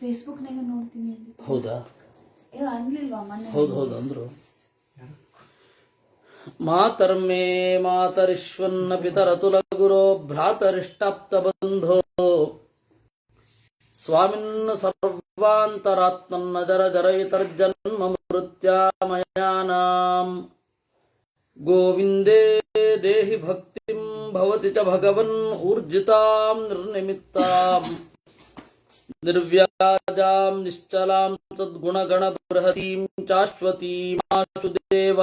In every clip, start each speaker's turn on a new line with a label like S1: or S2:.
S1: ಫೇಸ್ಬುಕ್ನಾಗ ನೋಡ್ತೀನಿ ಅಂತ.
S2: ಹೌದಾ?
S1: ಅನ್ಲಿಲ್ವಾ ಮೊನ್ನೆ?
S2: ಹೌದು ಅಂದ್ರು. ಮಾತರ್ಮೇ ಮಾತರಿಶ್ವನ್ನ ಪಿತರತುಲ ಗುರೋ ಭ್ರಾತರಿಷ್ಟಾಪ್ತ ಬಂಧೋ ಸ್ವಾಮಿನ್ನ ಸರ್ವಾಂತರಾತ್ಮನ್ನ ಜರ ಜರಯಿತರ್ಜನ್ಮ ಮೃತ್ಯಾಮಯಾನಾಂ ಗೋವಿಂದೇ ದೇಹಿ ಭಕ್ತಿಂ ಭವತಿ ಚ ಭಗವನ್ ಊರ್ಜಿತಾಂ ನಿರ್ನಿಮಿತ್ತಾಂ ನಿರ್ವ್ಯಾಜಾಂ ನಿಶ್ಚಲಾಂ ತದ್ಗುಣಗಣ ಬೃಹತೀಂ ಶಾಶ್ವತೀಂ ಆಶುದೇವ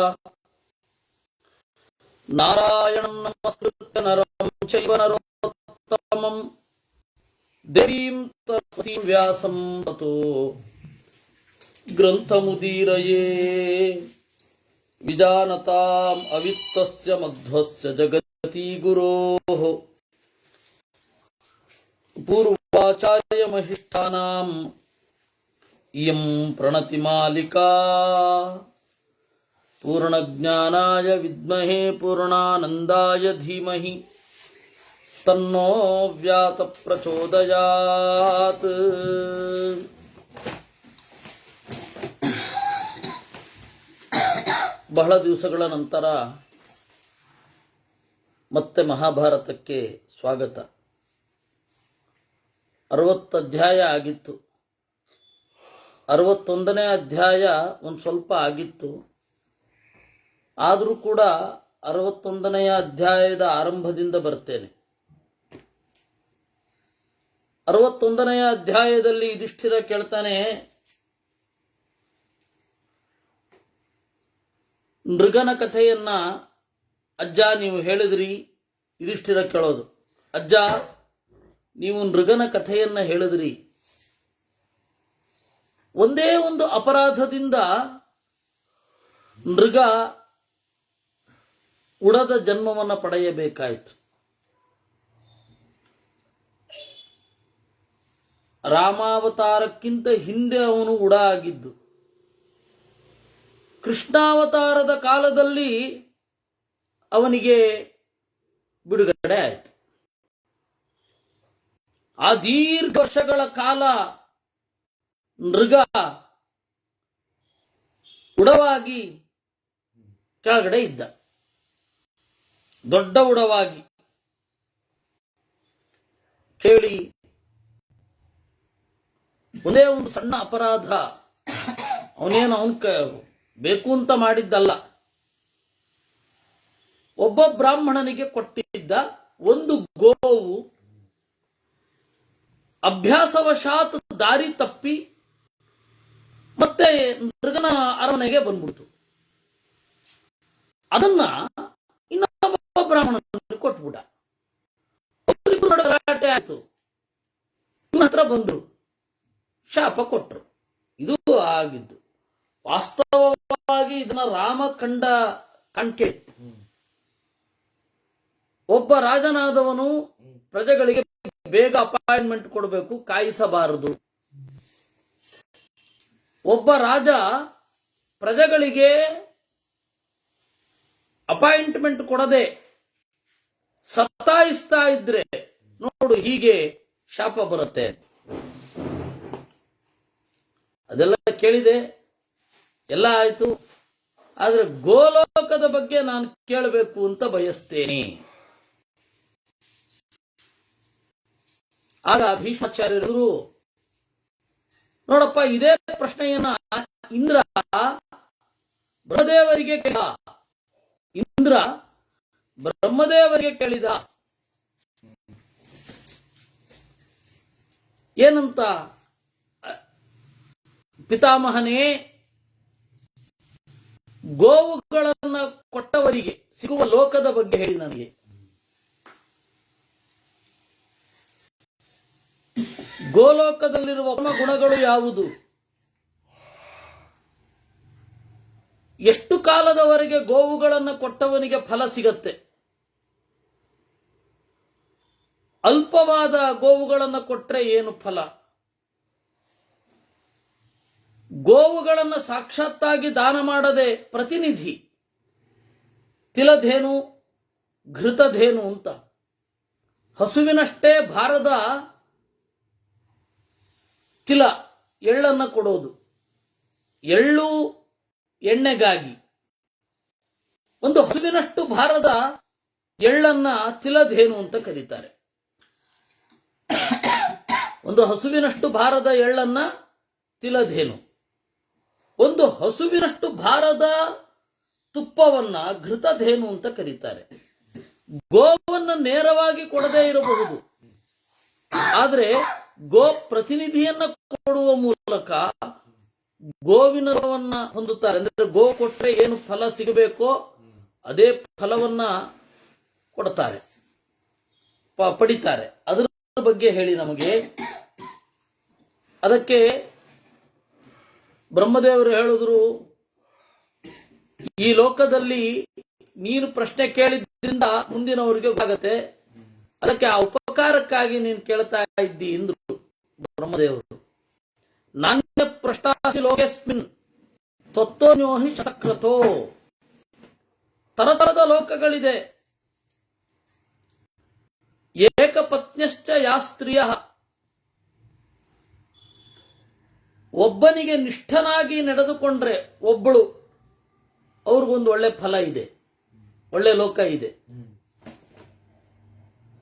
S2: ನಾರಾಯಣಂ ನಮಸ್ಕೃತ್ಯ ನರಂ ಚೈವ ನರೋತ್ತಮಂ ದೇವೀಂ ಸರಸ್ವತೀಂ ವ್ಯಾಸಂ ತತೋ ಗ್ರಂಥಮುದೀರಯೇ ವಿಜಾನತಾಂ ಅವಿತ್ತಸ್ಯ ಮಧ್ವಸ್ಯ ಜಗತಿ ಗುರೋಃ ಪೂರ್ವಾಚಾರ್ಯಮಹಿಷ್ಠಾನಾಂ ಇಯಂ ಪ್ರಣತಿಮಾಲಿಕಾ ಪೂರ್ಣಜ್ಞಾನಾಯ ವಿದ್ಮಹೇ ಪೂರ್ಣಾನಂದಾಯ ಧೀಮಹಿ ತನ್ನೋ ವ್ಯಾಸ ಪ್ರಚೋದಯಾತ್. ಬಹಳ ದಿವಸಗಳ ನಂತರ ಮತ್ತೆ ಮಹಾಭಾರತಕ್ಕೆ ಸ್ವಾಗತ. 60 ಅಧ್ಯಾಯ ಆಗಿತ್ತು. 61ನೇ ಅಧ್ಯಾಯ ಒಂದು ಸ್ವಲ್ಪ ಆಗಿತ್ತು. ಆದರೂ ಕೂಡ 61ನೆಯ ಅಧ್ಯಾಯದ ಆರಂಭದಿಂದ ಬರ್ತೇನೆ. 61ನೆಯ ಅಧ್ಯಾಯದಲ್ಲಿ ಯುಧಿಷ್ಠಿರ ಕೇಳ್ತಾನೆ, ನೃಗನ ಕಥೆಯನ್ನ ಅಜ್ಜ ನೀವು ಹೇಳಿದ್ರಿ. ಯುಧಿಷ್ಠಿರ ಕೇಳೋದು, ಅಜ್ಜ ನೀವು ನೃಗನ ಕಥೆಯನ್ನ ಹೇಳಿದ್ರಿ, ಒಂದೇ ಒಂದು ಅಪರಾಧದಿಂದ ನೃಗ ಉಡದ ಜನ್ಮವನ್ನು ಪಡೆಯಬೇಕಾಯಿತು. ರಾಮಾವತಾರಕ್ಕಿಂತ ಹಿಂದೆ ಅವನು ಉಡ ಆಗಿದ್ದು. ಕೃಷ್ಣಾವತಾರದ ಕಾಲದಲ್ಲಿ ಅವನಿಗೆ ಬಿಡುಗಡೆ ಆಯಿತು. ಆ ದೀರ್ಘ ವರ್ಷಗಳ ಕಾಲ ನೃಗ ಉಡವಾಗಿ ಕೆಳಗಡೆ ಇದ್ದ, ದೊಡ್ಡ ಉಡವಾಗಿ. ಕೇಳಿ, ಒಂದೇ ಒಂದು ಸಣ್ಣ ಅಪರಾಧ, ಅವನೇನು ಬೇಕು ಅಂತ ಮಾಡಿದ್ದಲ್ಲ. ಒಬ್ಬ ಬ್ರಾಹ್ಮಣನಿಗೆ ಕೊಟ್ಟಿದ್ದ ಒಂದು ಗೋವು ಅಭ್ಯಾಸವಶಾತ್ ದಾರಿ ತಪ್ಪಿ ಮತ್ತೆ ಮೃಗನ ಅರಮನೆಗೆ ಬಂದ್ಬಿಡ್ತು. ಅದನ್ನ ಇನ್ನೊಬ್ಬ ಬ್ರಾಹ್ಮಣನಿಗೆ ಕೊಟ್ಬಿಟ್ಟ. ಗಲಾಟೆ ಆಯ್ತು. ಇವನ ಹತ್ರ ಬಂದ್ರು, ಶಾಪ ಕೊಟ್ರು. ಇದು ಆಗಿದ್ದು. ವಾಸ್ತವವಾಗಿ ಇದನ್ನ ರಾಮ ಕಂಡ ಕಾಣ್ಕೆ. ಒಬ್ಬ ರಾಜನಾದವನು ಪ್ರಜೆಗಳಿಗೆ ಬೇಗ ಅಪಾಯಿಂಟ್ಮೆಂಟ್ ಕೊಡಬೇಕು, ಕಾಯಿಸಬಾರದು. ಒಬ್ಬ ರಾಜ ಪ್ರಜೆಗಳಿಗೆ ಅಪಾಯಿಂಟ್ಮೆಂಟ್ ಕೊಡದೆ ಸತ್ತಾಯಿಸ್ತಾ ಇದ್ರೆ ನೋಡು ಹೀಗೆ ಶಾಪ ಬರುತ್ತೆ. ಅದೆಲ್ಲ ಕೇಳಿದೆ, ಎಲ್ಲ ಆಯ್ತು. ಆದ್ರೆ ಗೋಲೋಕದ ಬಗ್ಗೆ ನಾನು ಕೇಳಬೇಕು ಅಂತ ಬಯಸ್ತೇನೆ. ಆಗ ಭೀಷ್ಮಾಚಾರ್ಯರು, ನೋಡಪ್ಪ, ಇದೇ ಪ್ರಶ್ನೆಯನ್ನ ಇಂದ್ರ ಬ್ರಹ್ಮದೇವರಿಗೆ ಕೇಳಿದ. ಇಂದ್ರ ಬ್ರಹ್ಮದೇವರಿಗೆ ಕೇಳಿದ. ಏನಂತ? ಪಿತಾಮಹನೇ, ಗೋವುಗಳನ್ನ ಕೊಟ್ಟವರಿಗೆ ಸಿಗುವ ಲೋಕದ ಬಗ್ಗೆ ಹೇಳಿ ನನಗೆ. ಗೋಲೋಕದಲ್ಲಿರುವ ಗುಣಗಳು ಯಾವುದು? ಎಷ್ಟು ಕಾಲದವರೆಗೆ ಗೋವುಗಳನ್ನು ಕೊಟ್ಟವನಿಗೆ ಫಲ ಸಿಗತ್ತೆ? ಅಲ್ಪವಾದ ಗೋವುಗಳನ್ನು ಕೊಟ್ಟರೆ ಏನು ಫಲ? ಗೋವುಗಳನ್ನು ಸಾಕ್ಷಾತ್ತಾಗಿ ದಾನ ಮಾಡದೆ ಪ್ರತಿನಿಧಿ ತಿಲಧೇನು, ಘೃತಧೇನು ಅಂತ ಹಸುವಿನಷ್ಟೇ ಭಾರದ ತಿಲ ಎಳ್ಳನ್ನು ಕೊಡೋದು. ಎಳ್ಳು ಎಣ್ಣೆಗಾಗಿ ಒಂದು ಹಸುವಿನಷ್ಟು ಭಾರದ ಎಳ್ಳನ್ನ ತಿಲಧೇನು ಅಂತ ಕರೀತಾರೆ. ಒಂದು ಹಸುವಿನಷ್ಟು ಭಾರದ ಎಳ್ಳನ್ನ ತಿಲಧೇನು, ಒಂದು ಹಸುವಿನಷ್ಟು ಭಾರದ ತುಪ್ಪವನ್ನ ಘೃತಧೇನು ಅಂತ ಕರೀತಾರೆ. ಗೋವನ್ನ ನೇರವಾಗಿ ಕೊಡದೇ ಇರಬಹುದು, ಆದರೆ ಗೋ ಪ್ರತಿನಿಧಿಯನ್ನ ಕೊಡುವ ಮೂಲಕ ಗೋವಿನವನ್ನ ಹೊಂದುತ್ತಾರೆ. ಅಂದ್ರೆ ಗೋ ಕೊಟ್ಟರೆ ಏನು ಫಲ ಸಿಗಬೇಕೋ ಅದೇ ಫಲವನ್ನ ಕೊಡ್ತಾರೆ, ಪಡಿತಾರೆ. ಅದರ ಬಗ್ಗೆ ಹೇಳಿ ನಮಗೆ. ಅದಕ್ಕೆ ಬ್ರಹ್ಮದೇವರು ಹೇಳಿದ್ರು, ಈ ಲೋಕದಲ್ಲಿ ನೀನು ಪ್ರಶ್ನೆ ಕೇಳಿದ್ರಿಂದ ಮುಂದಿನವರಿಗೆ ಆಗತ್ತೆ, ಅದಕ್ಕೆ ಆ ಉಪಕಾರಕ್ಕಾಗಿ ನೀನು ಕೇಳ್ತಾ ಇದ್ದಿ ಎಂದ್ರು ಬ್ರಹ್ಮದೇವರು. ನಾಣ್ಯ ಪ್ರಶ್ನಾಸಿ ಲೋಕಸ್ಮಿನ್ ತತ್ವನ್ಯೋಹಿ ಚಕ್ರತೋ. ತರತರದ ಲೋಕಗಳಿದೆ. ಏಕಪತ್ನ್ಯಶ್ಚ ಯಾ ಸ್ತ್ರೀಯ, ಒಬ್ಬನಿಗೆ ನಿಷ್ಠನಾಗಿ ನಡೆದುಕೊಂಡ್ರೆ ಒಬ್ಬಳು, ಅವ್ರಿಗೊಂದು ಒಳ್ಳೆ ಫಲ ಇದೆ, ಒಳ್ಳೆ ಲೋಕ ಇದೆ.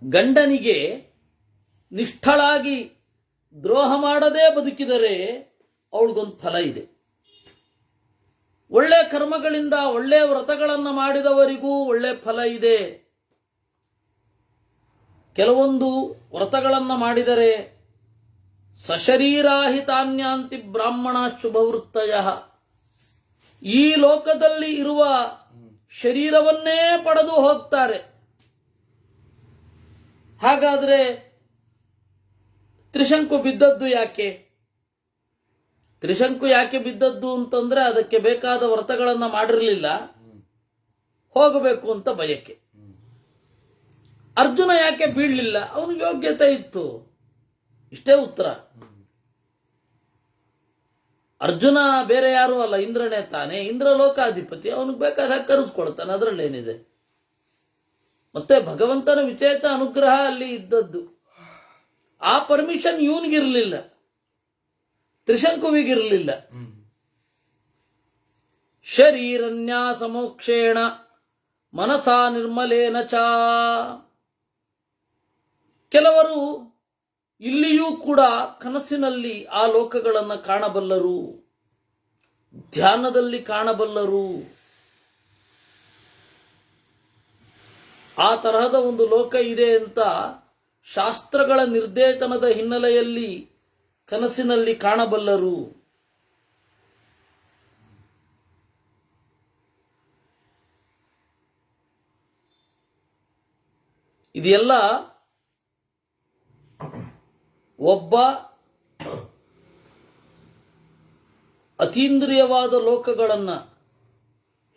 S2: ಗಂಡನಿಗೆ ನಿಷ್ಠಳಾಗಿ ದ್ರೋಹ ಮಾಡದೇ ಬದುಕಿದರೆ ಅವಳಿಗೊಂದು ಫಲ ಇದೆ. ಒಳ್ಳೆ ಕರ್ಮಗಳಿಂದ ಒಳ್ಳೆ ವ್ರತಗಳನ್ನು ಮಾಡಿದವರಿಗೂ ಒಳ್ಳೆ ಫಲ ಇದೆ. ಕೆಲವೊಂದು ವ್ರತಗಳನ್ನು ಮಾಡಿದರೆ ಸಶರೀರಾಹಿತಾನ್ಯಾಂತಿ ಬ್ರಾಹ್ಮಣ ಶುಭವೃತ್ತಯ, ಈ ಲೋಕದಲ್ಲಿ ಇರುವ ಶರೀರವನ್ನೇ ಪಡೆದು ಹೋಗ್ತಾರೆ. ಹಾಗಾದ್ರೆ ತ್ರಿಶಂಕು ಬಿದ್ದದ್ದು ಯಾಕೆ? ತ್ರಿಶಂಕು ಯಾಕೆ ಬಿದ್ದದ್ದು ಅಂತಂದ್ರೆ ಅದಕ್ಕೆ ಬೇಕಾದ ವ್ರತಗಳನ್ನ ಮಾಡಿರಲಿಲ್ಲ, ಹೋಗಬೇಕು ಅಂತ ಬಯಕೆ. ಅರ್ಜುನ ಯಾಕೆ ಬೀಳಲಿಲ್ಲ? ಅವನಿಗೆ ಯೋಗ್ಯತೆ ಇತ್ತು, ಇಷ್ಟೇ ಉತ್ತರ. ಅರ್ಜುನ ಬೇರೆ ಯಾರು ಅಲ್ಲ, ಇಂದ್ರನೇ ತಾನೆ, ಇಂದ್ರ ಲೋಕಾಧಿಪತಿ, ಅವನಿಗೆ ಬೇಕಾದ ಕರೆಸ್ಕೊಳ್ತಾನೆ, ಅದರಲ್ಲೇನಿದೆ. ಮತ್ತೆ ಭಗವಂತನ ವಿಚೇತ ಅನುಗ್ರಹ ಅಲ್ಲಿ ಇದ್ದದ್ದು. ಆ ಪರ್ಮಿಷನ್ ಇವನಿಗಿರಲಿಲ್ಲ, ತ್ರಿಶಂಕುವಿಗಿರಲಿಲ್ಲ. ಶರೀರನ್ಯಾಸ ಮೋಕ್ಷೇಣ ಮನಸಾ ನಿರ್ಮಲೇನ ಚ. ಕೆಲವರು ಇಲ್ಲಿಯೂ ಕೂಡ ಕನಸಿನಲ್ಲಿ ಆ ಲೋಕಗಳನ್ನು ಕಾಣಬಲ್ಲರು, ಧ್ಯಾನದಲ್ಲಿ ಕಾಣಬಲ್ಲರು. ಆ ತರಹದ ಒಂದು ಲೋಕ ಇದೆ ಅಂತ ಶಾಸ್ತ್ರಗಳ ನಿರ್ದೇಶನದ ಹಿನ್ನೆಲೆಯಲ್ಲಿ ಕನಸಿನಲ್ಲಿ ಕಾಣಬಲ್ಲರು. ಇದೆಲ್ಲ ಒಬ್ಬ ಅತೀಂದ್ರಿಯವಾದ ಲೋಕಗಳನ್ನು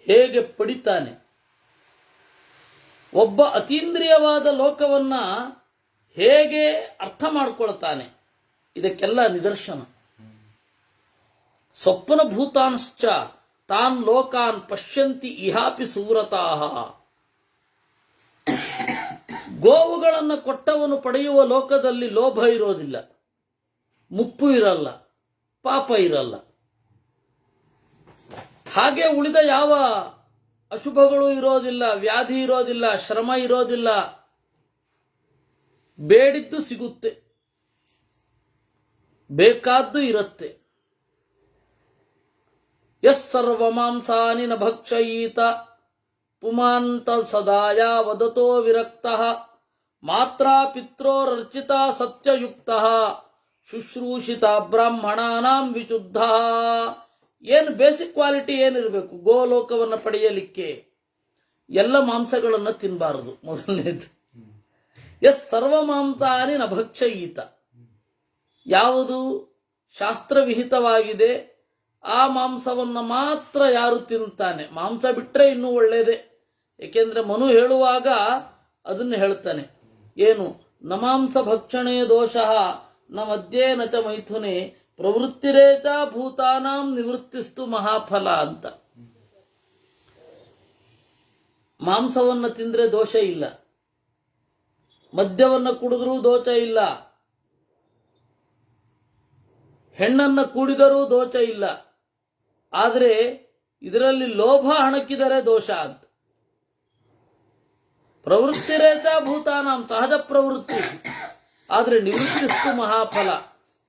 S2: ಹೇಗೆ ಪಡಿತಾನೆ, ಒಬ್ಬ ಅತೀಂದ್ರಿಯವಾದ ಲೋಕವನ್ನ ಹೇಗೆ ಅರ್ಥ ಮಾಡಿಕೊಳ್ತಾನೆ, ಇದಕ್ಕೆಲ್ಲ ನಿದರ್ಶನ. ಸ್ವಪ್ನ ಭೂತಾಂಶ್ಚ ತಾನ್ ಲೋಕಾನ್ ಪಶ್ಯಂತಿ ಇಹಾಪಿ ಸುವ್ರತಾಃ. ಗೋವುಗಳನ್ನು ಕೊಟ್ಟವನು ಪಡೆಯುವ ಲೋಕದಲ್ಲಿ ಲೋಭ ಇರೋದಿಲ್ಲ, ಮುಪ್ಪು ಇರಲ್ಲ, ಪಾಪ ಇರಲ್ಲ. ಹಾಗೆ ಉಳಿದ ಯಾವ ಅಶುಭಗಳು ಇರೋದಿಲ್ಲ, ವ್ಯಾಧಿ ಇರೋದಿಲ್ಲ, ಶ್ರಮ ಇರೋದಿಲ್ಲ. ಬೇಡಿದ್ದು ಸಿಗುತ್ತೆ, ಬೇಕಾದ್ದು ಇರುತ್ತೆ. ಯಸ್ ಸರ್ವಮಾಂಸಾನಿ ನ ಭಕ್ಷಯೀತ ಪುಮಾಂತ ಸದಾಯ ವದತೋ ವಿರಕ್ತಃ ಮಾತ್ರಾ ಪಿತ್ರೋರರ್ಚಿತ ಸತ್ಯಯುಕ್ತಃ ಶುಶ್ರೂಷಿತ ಬ್ರಾಹ್ಮಣಾನಾಂ ವಿಶುದ್ಧ. ಏನು ಬೇಸಿಕ್ ಕ್ವಾಲಿಟಿ ಏನಿರಬೇಕು ಗೋಲೋಕವನ್ನು ಪಡೆಯಲಿಕ್ಕೆ? ಎಲ್ಲ ಮಾಂಸಗಳನ್ನು ತಿನ್ನಬಾರದು, ಮೊದಲನೇದು. ಎಸ್ ಸರ್ವಮಾಂಸಾನಿ ನ ಭಕ್ಷಯೀತ, ಯಾವುದು ಶಾಸ್ತ್ರವಿಹಿತವಾಗಿದೆ ಆ ಮಾಂಸವನ್ನು ಮಾತ್ರ ಯಾರು ತಿಂತಾನೆ. ಮಾಂಸ ಬಿಟ್ಟರೆ ಇನ್ನೂ ಒಳ್ಳೆಯದೇ, ಏಕೆಂದರೆ ಮನು ಹೇಳುವಾಗ ಅದನ್ನು ಹೇಳ್ತಾನೆ, ಏನು ನಮಾಂಸ ಭಕ್ಷಣೆ ದೋಷಃ ನ ಮಧ್ಯೆ ನ ಚ ಮೈಥುನೆ ಪ್ರವೃತ್ತಿರೇಚ ಭೂತಾನಾಂ ನಿವೃತ್ತಿಸ್ತು ಮಹಾಫಲ ಅಂತ. ಮಾಂಸವನ್ನು ತಿಂದ್ರೆ ದೋಷ ಇಲ್ಲ, ಮದ್ಯವನ್ನು ಕುಡಿದ್ರೂ ದೋಷ ಇಲ್ಲ, ಹೆಣ್ಣನ್ನು ಕೂಡಿದರೂ ದೋಷ ಇಲ್ಲ, ಆದರೆ ಇದರಲ್ಲಿ ಲೋಭ ಹಣಕಿದರೆ ದೋಷ ಅಂತ. ಪ್ರವೃತ್ತಿರೇತ ಭೂತಾನಾಂ, ಸಹಜ ಪ್ರವೃತ್ತಿ, ಆದರೆ ನಿವೃತ್ತಿಸ್ತು ಮಹಾಫಲ.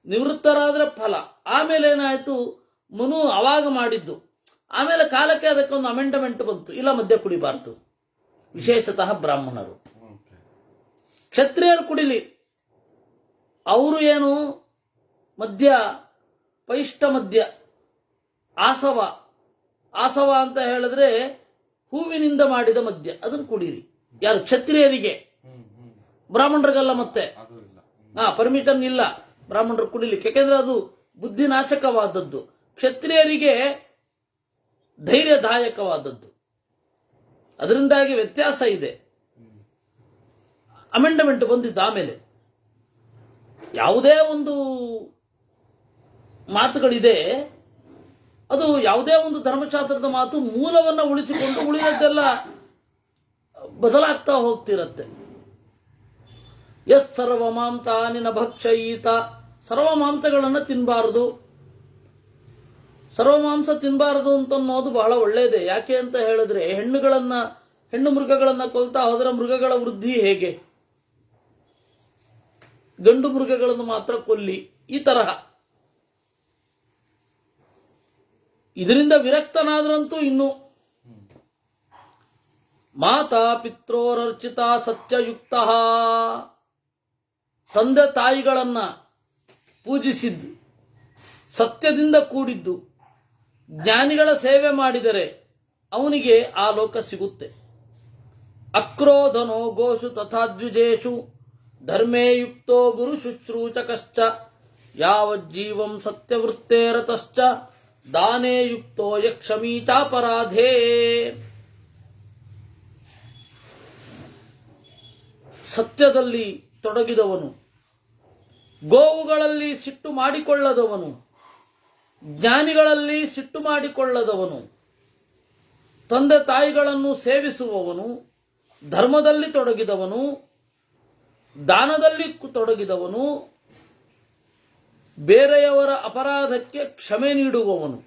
S2: ನಿವೃತ್ತರಾದ್ರೆ ಫಲ. ಆಮೇಲೆ ಏನಾಯ್ತು, ಮನು ಅವಾಗ ಮಾಡಿದ್ದು, ಆಮೇಲೆ ಕಾಲಕ್ಕೆ ಅದಕ್ಕೊಂದು ಅಮೆಂಡ್ಮೆಂಟ್ ಬಂತು, ಇಲ್ಲ ಮದ್ಯ ಕುಡಿಬಾರ್ದು, ವಿಶೇಷತಃ ಬ್ರಾಹ್ಮಣರು. ಕ್ಷತ್ರಿಯರು ಕುಡಿಲಿ, ಅವರು ಏನು ಮದ್ಯ, ಪೈಷ್ಟ ಮದ್ಯ, ಆಸವ. ಆಸವ ಅಂತ ಹೇಳಿದ್ರೆ ಹೂವಿನಿಂದ ಮಾಡಿದ ಮದ್ಯ, ಅದನ್ನು ಕುಡೀರಿ. ಯಾರು? ಕ್ಷತ್ರಿಯರಿಗೆ, ಬ್ರಾಹ್ಮಣರಿಗಲ್ಲ. ಮತ್ತೆ ಪರ್ಮಿಷನ್ ಇಲ್ಲ ಬ್ರಾಹ್ಮಣರು ಕುಡಿಲಿಕ್ಕೆ, ಯಾಕೆಂದ್ರೆ ಅದು ಬುದ್ಧಿನಾಶಕವಾದದ್ದು. ಕ್ಷತ್ರಿಯರಿಗೆ ಧೈರ್ಯದಾಯಕವಾದದ್ದು. ಅದರಿಂದಾಗಿ ವ್ಯತ್ಯಾಸ ಇದೆ. ಅಮೆಂಡ್ಮೆಂಟ್ ಬಂದಿದ್ದ ಆಮೇಲೆ ಯಾವುದೇ ಒಂದು ಮಾತುಗಳಿದೆ, ಅದು ಯಾವುದೇ ಒಂದು ಧರ್ಮಶಾಸ್ತ್ರದ ಮಾತು ಮೂಲವನ್ನು ಉಳಿಸಿಕೊಂಡು ಉಳಿದದ್ದೆಲ್ಲ ಬದಲಾಗ್ತಾ ಹೋಗ್ತಿರತ್ತೆ. ಎಸ್ ಸರ್ವಮಾಂಸಾನಿ ನ ಭಕ್ಷಯೀತ, ಸರ್ವಮಾಂಸಗಳನ್ನು ತಿನ್ನಬಾರದು. ಸರ್ವಮಾಂಸ ತಿನ್ನಬಾರದು ಅಂತ ಅನ್ನೋದು ಬಹಳ ಒಳ್ಳೆಯದೇ. ಯಾಕೆ ಅಂತ ಹೇಳಿದ್ರೆ ಹೆಣ್ಣು ಮೃಗಗಳನ್ನ ಕೊಲ್ತಾ ಹೋದರೆ ಮೃಗಗಳ ವೃದ್ಧಿ ಹೇಗೆ? ಗಂಡು ಮೃಗಗಳನ್ನು ಮಾತ್ರ ಕೊಲ್ಲಿ, ಈ ತರಹ. ಇದರಿಂದ ವಿರಕ್ತನಾದ್ರಂತೂ ಇನ್ನು. ಮಾತಾ ಪಿತ್ರೋರರ್ಚಿತ ಸತ್ಯಯುಕ್ತ, ತಂದೆ ತಾಯಿಗಳನ್ನ ಪೂಜಿಸಿದ್ದು, ಸತ್ಯದಿಂದ ಕೂಡಿದ್ದು, ಜ್ಞಾನಿಗಳ ಸೇವೆ ಮಾಡಿದರೆ ಅವನಿಗೆ ಆ ಲೋಕ ಸಿಗುತ್ತೆ. ಅಕ್ರೋಧನೋ ಗೋಷು ತಥಾದ್ವಿಜೇಷು ಧರ್ಮೇ ಯುಕ್ತೋ ಗುರು ಶುಶ್ರೂಚಕಶ್ಚ ಯಾವಜ್ಜೀವಂ ಸತ್ಯವೃತ್ತೇರತಶ್ಚ ದಾನೇ ಯುಕ್ತೋ ಯಕ್ಷಮೀತಾಪರಾಧೇ. ಸತ್ಯದಲ್ಲಿ ತೊಡಗಿದವನು, ಗೋವುಗಳಲ್ಲಿ ಸಿಟ್ಟು ಮಾಡಿಕೊಳ್ಳದವನು, ಜ್ಞಾನಿಗಳಲ್ಲಿ ಸಿಟ್ಟು ಮಾಡಿಕೊಳ್ಳದವನು, ತಂದೆ ತಾಯಿಗಳನ್ನು ಸೇವಿಸುವವನು, ಧರ್ಮದಲ್ಲಿ ತೊಡಗಿದವನು, ದಾನದಲ್ಲಿ ತೊಡಗಿದವನು, ಬೇರೆಯವರ ಅಪರಾಧಕ್ಕೆ ಕ್ಷಮೆ ನೀಡುವವನು,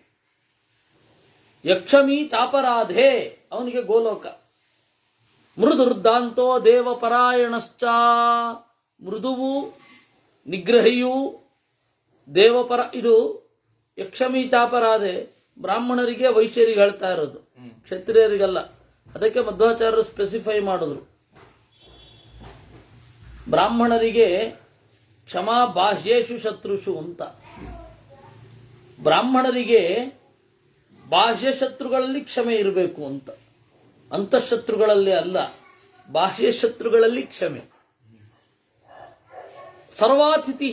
S2: ಯಕ್ಷಮೀ ಚಾಪರಾಧೇ, ಅವನಿಗೆ ಗೋಲೋಕ. ಮೃದುರ್ದಾಂತೋ ದೇವಪರಾಯಣಶ್ಚ, ಮೃದುವು ನಿಗ್ರಹಿಯು ದೇವಪರ. ಇದು ಯಕ್ಷಮೀ ಚಾಪರಾಧೆ ಬ್ರಾಹ್ಮಣರಿಗೆ ವೈಶ್ಯರಿಗೆ ಹೇಳ್ತಾ ಇರೋದು, ಕ್ಷತ್ರಿಯರಿಗಲ್ಲ. ಅದಕ್ಕೆ ಮಧ್ವಾಚಾರ್ಯರು ಸ್ಪೆಸಿಫೈ ಮಾಡಿದ್ರು, ಬ್ರಾಹ್ಮಣರಿಗೆ ಕ್ಷಮಾ ಬಾಹ್ಯೇಷು ಶತ್ರುಷು ಅಂತ. ಬ್ರಾಹ್ಮಣರಿಗೆ ಬಾಹ್ಯ ಶತ್ರುಗಳಲ್ಲಿ ಕ್ಷಮೆ ಇರಬೇಕು ಅಂತ, ಅಂತಃಶತ್ರುಗಳಲ್ಲಿ ಅಲ್ಲ, ಬಾಹ್ಯ ಶತ್ರುಗಳಲ್ಲಿ ಕ್ಷಮೆ. ಸರ್ವಾತಿಥಿ,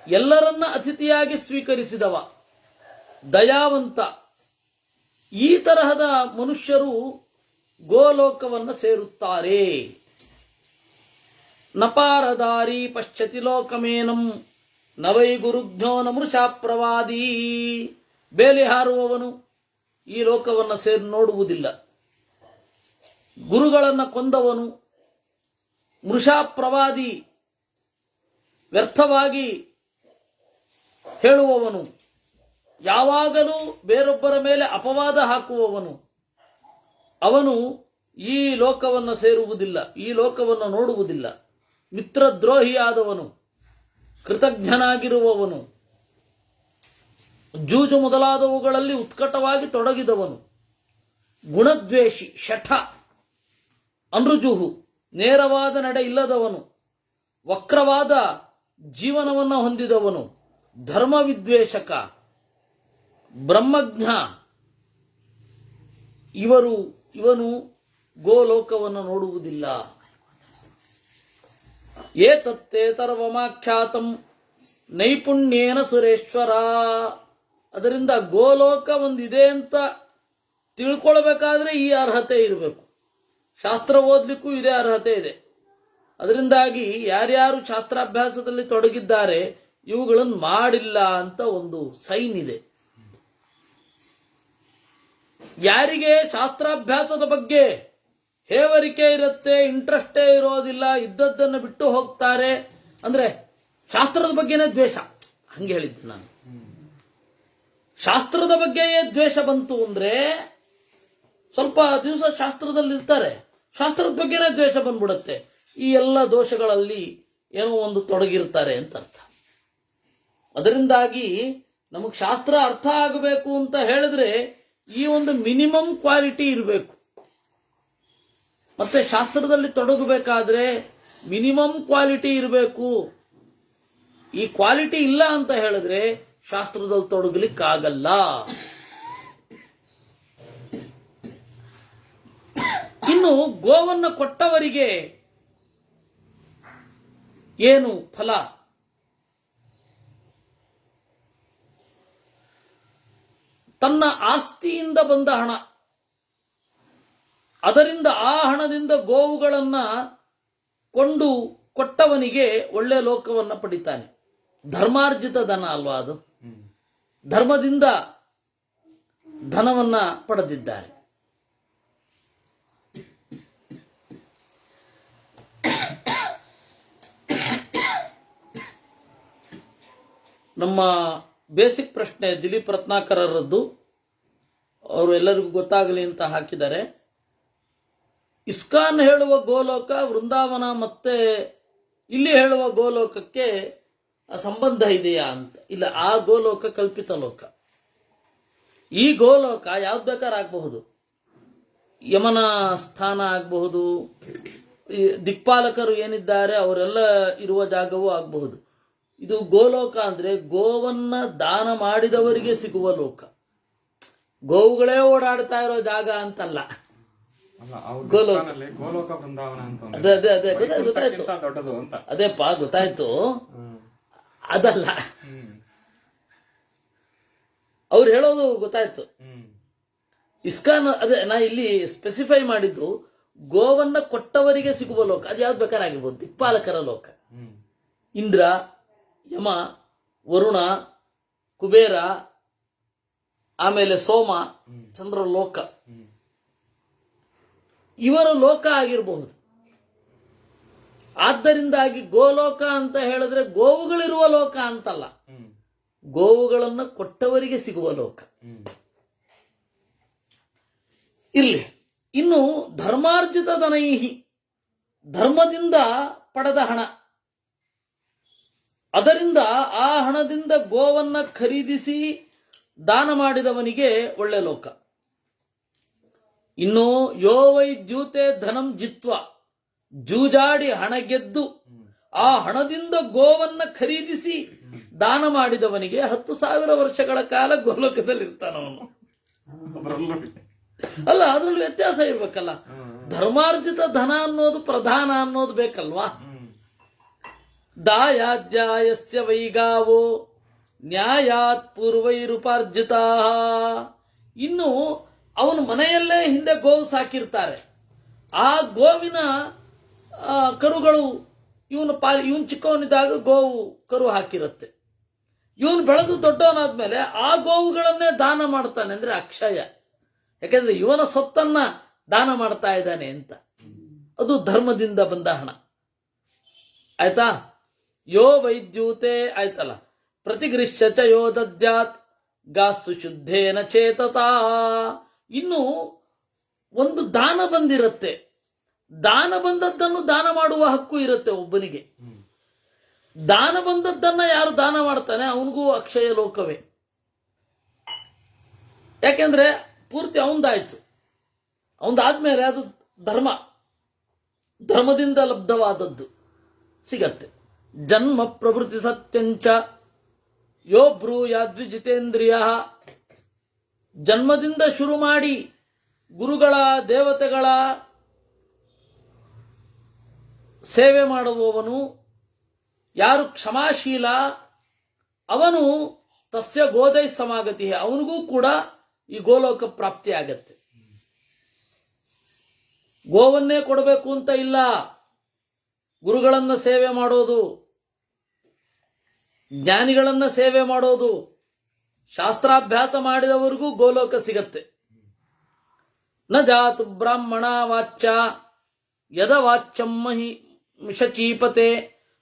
S2: ಎಲ್ಲರನ್ನ ಅತಿಥಿಯಾಗಿ ಸ್ವೀಕರಿಸಿದವ, ದಯಾವಂತ. ಈ ತರಹದ ಮನುಷ್ಯರು ಗೋಲೋಕವನ್ನು ಸೇರುತ್ತಾರೆ. ನಪಾರದಾರಿ ಪಶ್ಯತಿ ಲೋಕಮೇನಂ ನವೈ ಗುರುಜ್ಞೋ ನಮೃಷಾ ಪ್ರವಾದಿ. ಬೇಲಿ ಹಾರುವವನು ಈ ಲೋಕವನ್ನು ಸೇರಿ ನೋಡುವುದಿಲ್ಲ. ಗುರುಗಳನ್ನು ಕೊಂದವನು, ಮೃಷಾ ಪ್ರವಾದಿ, ವ್ಯರ್ಥವಾಗಿ ಹೇಳುವವನು, ಯಾವಾಗಲೂ ಬೇರೊಬ್ಬರ ಮೇಲೆ ಅಪವಾದ ಹಾಕುವವನು, ಅವನು ಈ ಲೋಕವನ್ನು ಸೇರುವುದಿಲ್ಲ, ಈ ಲೋಕವನ್ನು ನೋಡುವುದಿಲ್ಲ. ಮಿತ್ರದ್ರೋಹಿಯಾದವನು, ಕೃತಜ್ಞನಾಗಿರುವವನು, ಜೂಜು ಮೊದಲಾದವುಗಳಲ್ಲಿ ಉತ್ಕಟವಾಗಿ ತೊಡಗಿದವನು, ಗುಣದ್ವೇಷಿ, ಶಠ, ಅನೃಜುಹು, ನೇರವಾದ ನಡೆ ಇಲ್ಲದವನು, ವಕ್ರವಾದ ಜೀವನವನ್ನು ಹೊಂದಿದವನು, ಧರ್ಮ ವಿದ್ವೇಷಕ, ಬ್ರಹ್ಮಜ್ಞ, ಇವನು ಗೋಲೋಕವನ್ನು ನೋಡುವುದಿಲ್ಲ. ಏತತ್ತೇತರ್ವಮಾಖ್ಯಾತಂ ನೈಪುಣ್ಯೇನ ಸುರೇಶ್ವರ. ಅದರಿಂದ ಗೋಲೋಕ ಒಂದಿದೆ ಅಂತ ತಿಳ್ಕೊಳ್ಬೇಕಾದ್ರೆ ಈ ಅರ್ಹತೆ ಇರಬೇಕು. ಶಾಸ್ತ್ರ ಓದಲಿಕ್ಕೂ ಇದೇ ಅರ್ಹತೆ ಇದೆ. ಅದರಿಂದಾಗಿ ಯಾರ್ಯಾರು ಶಾಸ್ತ್ರಾಭ್ಯಾಸದಲ್ಲಿ ತೊಡಗಿದ್ದಾರೆ ಇವುಗಳನ್ನು ಮಾಡಿಲ್ಲ ಅಂತ ಒಂದು ಸೈನ್ ಇದೆ. ಯಾರಿಗೆ ಶಾಸ್ತ್ರಾಭ್ಯಾಸದ ಬಗ್ಗೆ ಹೇವರಿಕೆ ಇರುತ್ತೆ, ಇಂಟ್ರೆಸ್ಟೇ ಇರೋದಿಲ್ಲ, ಇದ್ದದ್ದನ್ನು ಬಿಟ್ಟು ಹೋಗ್ತಾರೆ, ಅಂದ್ರೆ ಶಾಸ್ತ್ರದ ಬಗ್ಗೆನೇ ದ್ವೇಷ, ಹಂಗೆ ಹೇಳಿದ್ದು ನಾನು. ಶಾಸ್ತ್ರದ ಬಗ್ಗೆಯೇ ದ್ವೇಷ ಬಂತು ಅಂದ್ರೆ ಸ್ವಲ್ಪ ದಿವಸ ಶಾಸ್ತ್ರದಲ್ಲಿ ಇರ್ತಾರೆ, ಶಾಸ್ತ್ರದ ಬಗ್ಗೆನೇ ದ್ವೇಷ ಬಂದ್ಬಿಡುತ್ತೆ. ಈ ಎಲ್ಲ ದೋಷಗಳಲ್ಲಿ ಏನೋ ಒಂದು ತೊಡಗಿರ್ತಾರೆ ಅಂತ ಅರ್ಥ. ಅದರಿಂದಾಗಿ ನಮಗೆ ಶಾಸ್ತ್ರ ಅರ್ಥ ಆಗಬೇಕು ಅಂತ ಹೇಳಿದ್ರೆ ಈ ಒಂದು ಮಿನಿಮಮ್ ಕ್ವಾಲಿಟಿ ಇರಬೇಕು. ಮತ್ತೆ ಶಾಸ್ತ್ರದಲ್ಲಿ ತೊಡಗಬೇಕಾದ್ರೆ ಮಿನಿಮಮ್ ಕ್ವಾಲಿಟಿ ಇರಬೇಕು. ಈ ಕ್ವಾಲಿಟಿ ಇಲ್ಲ ಅಂತ ಹೇಳಿದ್ರೆ ಶಾಸ್ತ್ರದಲ್ಲಿ ತೊಡಗಲಿಕ್ಕಾಗಲ್ಲ. ಇನ್ನು ಗೋವನ್ನು ಕೊಟ್ಟವರಿಗೆ ಏನು ಫಲ? ತನ್ನ ಆಸ್ತಿಯಿಂದ ಬಂದ ಹಣ, ಅದರಿಂದ ಆ ಹಣದಿಂದ ಗೋವುಗಳನ್ನ ಕೊಂಡು ಕೊಟ್ಟವನಿಗೆ ಒಳ್ಳೆ ಲೋಕವನ್ನು ಪಡಿತಾನೆ. ಧರ್ಮಾರ್ಜಿತ ಧನ ಅಲ್ವಾ ಅದು? ಧರ್ಮದಿಂದ ಧನವನ್ನ ಪಡೆದಿದ್ದಾರೆ. ನಮ್ಮ ಬೇಸಿಕ್ ಪ್ರಶ್ನೆ ದಿಲೀಪ್ ರತ್ನಾಕರರದ್ದು, ಅವರು ಎಲ್ಲರಿಗೂ ಗೊತ್ತಾಗಲಿ ಅಂತ ಹಾಕಿದ್ದಾರೆ. ಇಸ್ಕಾನ್ ಹೇಳುವ ಗೋಲೋಕ ವೃಂದಾವನ ಮತ್ತೆ ಇಲ್ಲಿ ಹೇಳುವ ಗೋಲೋಕಕ್ಕೆ ಸಂಬಂಧ ಇದೆಯಾ ಅಂತ. ಇಲ್ಲ, ಆ ಗೋಲೋಕ ಕಲ್ಪಿತ ಲೋಕ. ಈ ಗೋಲೋಕ ಯಾವ್ದು ಬೇಕಾದ್ರೆ ಆಗಬಹುದು. ಯಮನ ಸ್ಥಾನ ಆಗಬಹುದು, ದಿಕ್ಪಾಲಕರು ಏನಿದ್ದಾರೆ ಅವರೆಲ್ಲ ಇರುವ ಜಾಗವೂ ಆಗಬಹುದು. ಇದು ಗೋಲೋಕ ಅಂದ್ರೆ ಗೋವನ್ನ ದಾನ ಮಾಡಿದವರಿಗೆ ಸಿಗುವ ಲೋಕ, ಗೋವುಗಳೇ ಓಡಾಡ್ತಾ ಇರೋ ಜಾಗ ಅಂತಲ್ಲ.
S3: ಗೋಲೋಕ ಬೃಂದಾವನ ಅಂತ
S2: ಅದೇ ಅದೇ ಅದೇ ಗೊತ್ತಾಯ್ತು, ಅದೇಪ್ಪ ಗೊತ್ತಾಯ್ತು. ಅದಲ್ಲ, ಅವ್ರು ಹೇಳೋದು ಗೊತ್ತಾಯ್ತು. ಇಸ್ಕಾನ್ ಅದೇ ನಾ ಇಲ್ಲಿ ಸ್ಪೆಸಿಫೈ ಮಾಡಿದ್ದು ಗೋವನ್ನ ಕೊಟ್ಟವರಿಗೆ ಸಿಗುವ ಲೋಕ. ಅದು ಯಾವ್ದು ಬೇಕಾರಾಗಿರ್ಬೋದು. ದಿಕ್ಪಾಲಕರ ಲೋಕ, ಇಂದ್ರ, ಯಮ, ವರುಣ, ಕುಬೇರ, ಆಮೇಲೆ ಸೋಮ, ಚಂದ್ರ ಲೋಕ, ಇವರ ಲೋಕ ಆಗಿರಬಹುದು. ಆದ್ದರಿಂದಾಗಿ ಗೋಲೋಕ ಅಂತ ಹೇಳಿದ್ರೆ ಗೋವುಗಳಿರುವ ಲೋಕ ಅಂತಲ್ಲ, ಗೋವುಗಳನ್ನು ಕೊಟ್ಟವರಿಗೆ ಸಿಗುವ ಲೋಕ. ಇಲ್ಲಿ ಇನ್ನು ಧರ್ಮಾರ್ಜಿತ ಧನೈಹಿ, ಧರ್ಮದಿಂದ ಪಡೆದ ಹಣ, ಅದರಿಂದ ಆ ಹಣದಿಂದ ಗೋವನ್ನ ಖರೀದಿಸಿ ದಾನ ಮಾಡಿದವನಿಗೆ ಒಳ್ಳೆ ಲೋಕ. ಇನ್ನು ಯೋ ವೈ ದ್ಯೂತೆ ಧನಂ ಜಿತ್ವ, ಜೂಜಾಡಿ ಹಣ ಗೆದ್ದು ಆ ಹಣದಿಂದ ಗೋವನ್ನ ಖರೀದಿಸಿ ದಾನ ಮಾಡಿದವನಿಗೆ 10,000 ವರ್ಷಗಳ ಕಾಲ ಗೋಲೋಕದಲ್ಲಿರ್ತಾನವನು. ಅಲ್ಲ, ಅದರಲ್ಲಿ ವ್ಯತ್ಯಾಸ ಇರ್ಬೇಕಲ್ಲ. ಧರ್ಮಾರ್ಜಿತ ಧನ ಅನ್ನೋದು ಪ್ರಧಾನ ಅನ್ನೋದು ಬೇಕಲ್ವಾ. ದಾಯಾಧ್ಯಾಯಸ್ಯ ವೈಗಾವೋ ನ್ಯಾಯಾತ್ ಪೂರ್ವೈರುಪಾರ್ಜಿತಾ. ಇನ್ನು ಅವನು ಮನೆಯಲ್ಲೇ ಹಿಂದೆ ಗೋವು ಸಾಕಿರ್ತಾರೆ. ಆ ಗೋವಿನ ಕರುಗಳು ಇವನು ಚಿಕ್ಕವನಿದ್ದಾಗ ಗೋವು ಕರು ಹಾಕಿರುತ್ತೆ. ಇವನು ಬೆಳೆದು ದೊಡ್ಡವನಾದ್ಮೇಲೆ ಆ ಗೋವುಗಳನ್ನೇ ದಾನ ಮಾಡ್ತಾನೆ ಅಂದ್ರೆ ಅಕ್ಷಯ. ಯಾಕೆಂದ್ರೆ ಇವನ ಸೊತ್ತನ್ನ ದಾನ ಮಾಡ್ತಾ ಇದ್ದಾನೆ ಅಂತ. ಅದು ಧರ್ಮದಿಂದ ಬಂದ ಹಣ. ಆಯ್ತಾ? ಯೋ ವೈದ್ಯೂತೆ ಆಯ್ತಲ್ಲ. ಪ್ರತಿಗೃಹ್ಯ ಚ ಯೋ ದದ್ಯಾತ್ ಗಾಸ್ಸು ಶುದ್ಧೇನ ಚೇತತಾ. ಇನ್ನು ಒಂದು ದಾನ ಬಂದಿರುತ್ತೆ, ದಾನ ಬಂದದ್ದನ್ನು ದಾನ ಮಾಡುವ ಹಕ್ಕು ಇರುತ್ತೆ ಒಬ್ಬನಿಗೆ. ದಾನ ಬಂದದ್ದನ್ನ ಯಾರು ದಾನ ಮಾಡ್ತಾನೆ ಅವನಿಗೂ ಅಕ್ಷಯ ಲೋಕವೇ. ಯಾಕೆಂದ್ರೆ ಪೂರ್ತಿ ಅವಂದಾಯ್ತು, ಅವಂದಾದ್ಮೇಲೆ ಅದು ಧರ್ಮದಿಂದ ಲಬ್ಧವಾದದ್ದು ಸಿಗತ್ತೆ. ಜನ್ಮ ಪ್ರವೃತ್ತಿ ಸತ್ಯಂಚ ಯೋ ಬ್ರೂಯಾದ್ವಿಜಿತೇಂದ್ರಿಯ. ಜನ್ಮದಿಂದ ಶುರು ಮಾಡಿ ಗುರುಗಳ ದೇವತೆಗಳ ಸೇವೆ ಮಾಡುವವನು ಯಾರು ಕ್ಷಮಾಶೀಲ ಅವನು ತಸ್ಯ ಗೋದೈ ಸಮಾಗತಿ, ಅವನಿಗೂ ಕೂಡ ಈ ಗೋಲೋಕ ಪ್ರಾಪ್ತಿ ಆಗತ್ತೆ. ಗೋವನ್ನೇ ಕೊಡಬೇಕು ಅಂತ ಇಲ್ಲ, ಗುರುಗಳನ್ನ ಸೇವೆ ಮಾಡೋದು, ಜ್ಞಾನಿಗಳನ್ನ ಸೇವೆ ಮಾಡೋದು, ಶಾಸ್ತ್ರಾಭ್ಯಾಸ ಮಾಡಿದವರಿಗೂ ಗೋಲೋಕ ಸಿಗತ್ತೆ. ನ ಜಾತು ಬ್ರಾಹ್ಮಣ ವಾಚ್ಯ ಯದ ವಾಚ್ಯಂ ಮಿಷಚೀಪತೆ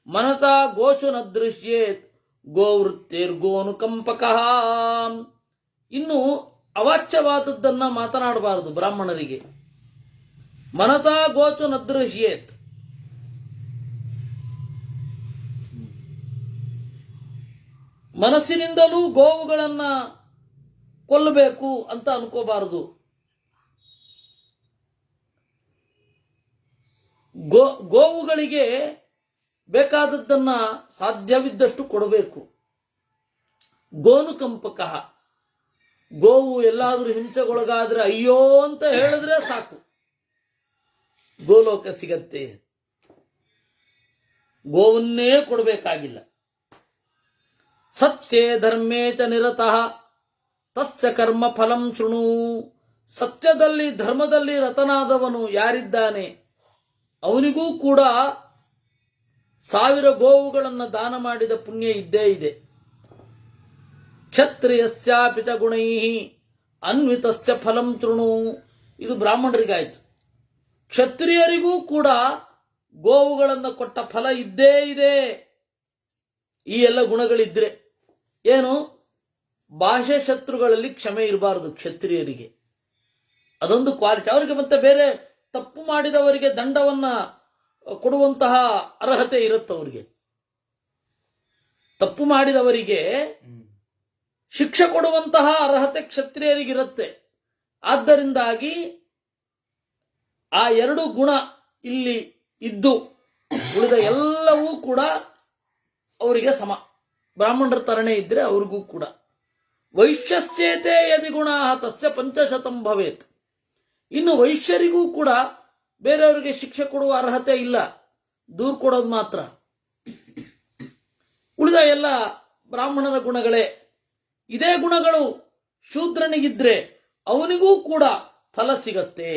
S2: ಮನತಾ ಗೋಚು ನ ದೃಶ್ಯೇತ್ ಗೋವೃತ್ತೇರ್ಗೋನುಕಂಪಕ. ಇನ್ನು ಅವಾಚ್ಯವಾದದ್ದನ್ನ ಮಾತನಾಡಬಾರದು ಬ್ರಾಹ್ಮಣರಿಗೆ. ಮನತಾ ಗೋಚು ನದೃಶ್ಯೇತ್, ಮನಸ್ಸಿನಿಂದಲೂ ಗೋವುಗಳನ್ನ ಕೊಲ್ಲಬೇಕು ಅಂತ ಅನ್ಕೋಬಾರದು. ಗೋವುಗಳಿಗೆ ಬೇಕಾದದ್ದನ್ನ ಸಾಧ್ಯವಿದ್ದಷ್ಟು ಕೊಡಬೇಕು. ಗೋನುಕಂಪಕ, ಗೋವು ಎಲ್ಲಾದ್ರೂ ಹಿಂಸೆಗೊಳಗಾದ್ರೆ ಅಯ್ಯೋ ಅಂತ ಹೇಳಿದ್ರೆ ಸಾಕು, ಗೋಲೋಕ ಸಿಗತ್ತೆ. ಗೋವನ್ನೇ ಕೊಡಬೇಕಾಗಿಲ್ಲ. ಸತ್ಯೇ ಧರ್ಮೇ ಚ ನಿರತಃ ತಸ್ಯ ಕರ್ಮ ಫಲಂ ಶೃಣು. ಸತ್ಯದಲ್ಲಿ ಧರ್ಮದಲ್ಲಿ ರತನಾದವನು ಯಾರಿದ್ದಾನೆ ಅವನಿಗೂ ಕೂಡ 1000 ಗೋವುಗಳನ್ನು ದಾನ ಮಾಡಿದ ಪುಣ್ಯ ಇದ್ದೇ ಇದೆ. ಕ್ಷತ್ರಿಯಸ್ಯಾಪಿ ಚ ಗುಣೈಃ ಅನ್ವಿತಸ್ಯ ಫಲಂ ತೃಣು. ಇದು ಬ್ರಾಹ್ಮಣರಿಗಾಯ್ತು. ಕ್ಷತ್ರಿಯರಿಗೂ ಕೂಡ ಗೋವುಗಳನ್ನು ಕೊಟ್ಟ ಫಲ ಇದ್ದೇ ಇದೆ. ಈ ಎಲ್ಲ ಗುಣಗಳಿದ್ರೆ ಏನು, ಬಾಹ್ಯ ಶತ್ರುಗಳಲ್ಲಿ ಕ್ಷಮೆ ಇರಬಾರದು ಕ್ಷತ್ರಿಯರಿಗೆ. ಅದೊಂದು ಕ್ವಾಲಿಟಿ. ಅವರಿಗೆ ಮತ್ತೆ ಬೇರೆ ತಪ್ಪು ಮಾಡಿದವರಿಗೆ ದಂಡವನ್ನ ಕೊಡುವಂತಹ ಅರ್ಹತೆ ಇರುತ್ತೆ. ಅವರಿಗೆ ತಪ್ಪು ಮಾಡಿದವರಿಗೆ ಶಿಕ್ಷೆ ಕೊಡುವಂತಹ ಅರ್ಹತೆ ಕ್ಷತ್ರಿಯರಿಗಿರುತ್ತೆ. ಆದ್ದರಿಂದಾಗಿ ಆ 2 ಗುಣ ಇಲ್ಲಿ ಇದ್ದು ಉಳಿದ ಎಲ್ಲವೂ ಕೂಡ ಅವರಿಗೆ ಸಮ. ಬ್ರಾಹ್ಮಣರ ತರಣೆ ಇದ್ರೆ ಅವ್ರಿಗೂ ಕೂಡ. ವೈಶ್ಯಸ್ಯೇತೆ ಯದಿ ಗುಣ ತಸ್ಯ 500 ಭವೇತ್. ಇನ್ನು ವೈಶ್ಯರಿಗೂ ಕೂಡ ಬೇರೆಯವರಿಗೆ ಶಿಕ್ಷೆ ಕೊಡುವ ಅರ್ಹತೆ ಇಲ್ಲ, ದೂರು ಕೊಡೋದು ಮಾತ್ರ. ಉಳಿದ ಎಲ್ಲ ಬ್ರಾಹ್ಮಣರ ಗುಣಗಳೇ. ಇದೇ ಗುಣಗಳು ಶೂದ್ರನಿಗಿದ್ರೆ ಅವನಿಗೂ ಕೂಡ ಫಲ ಸಿಗತ್ತೆ.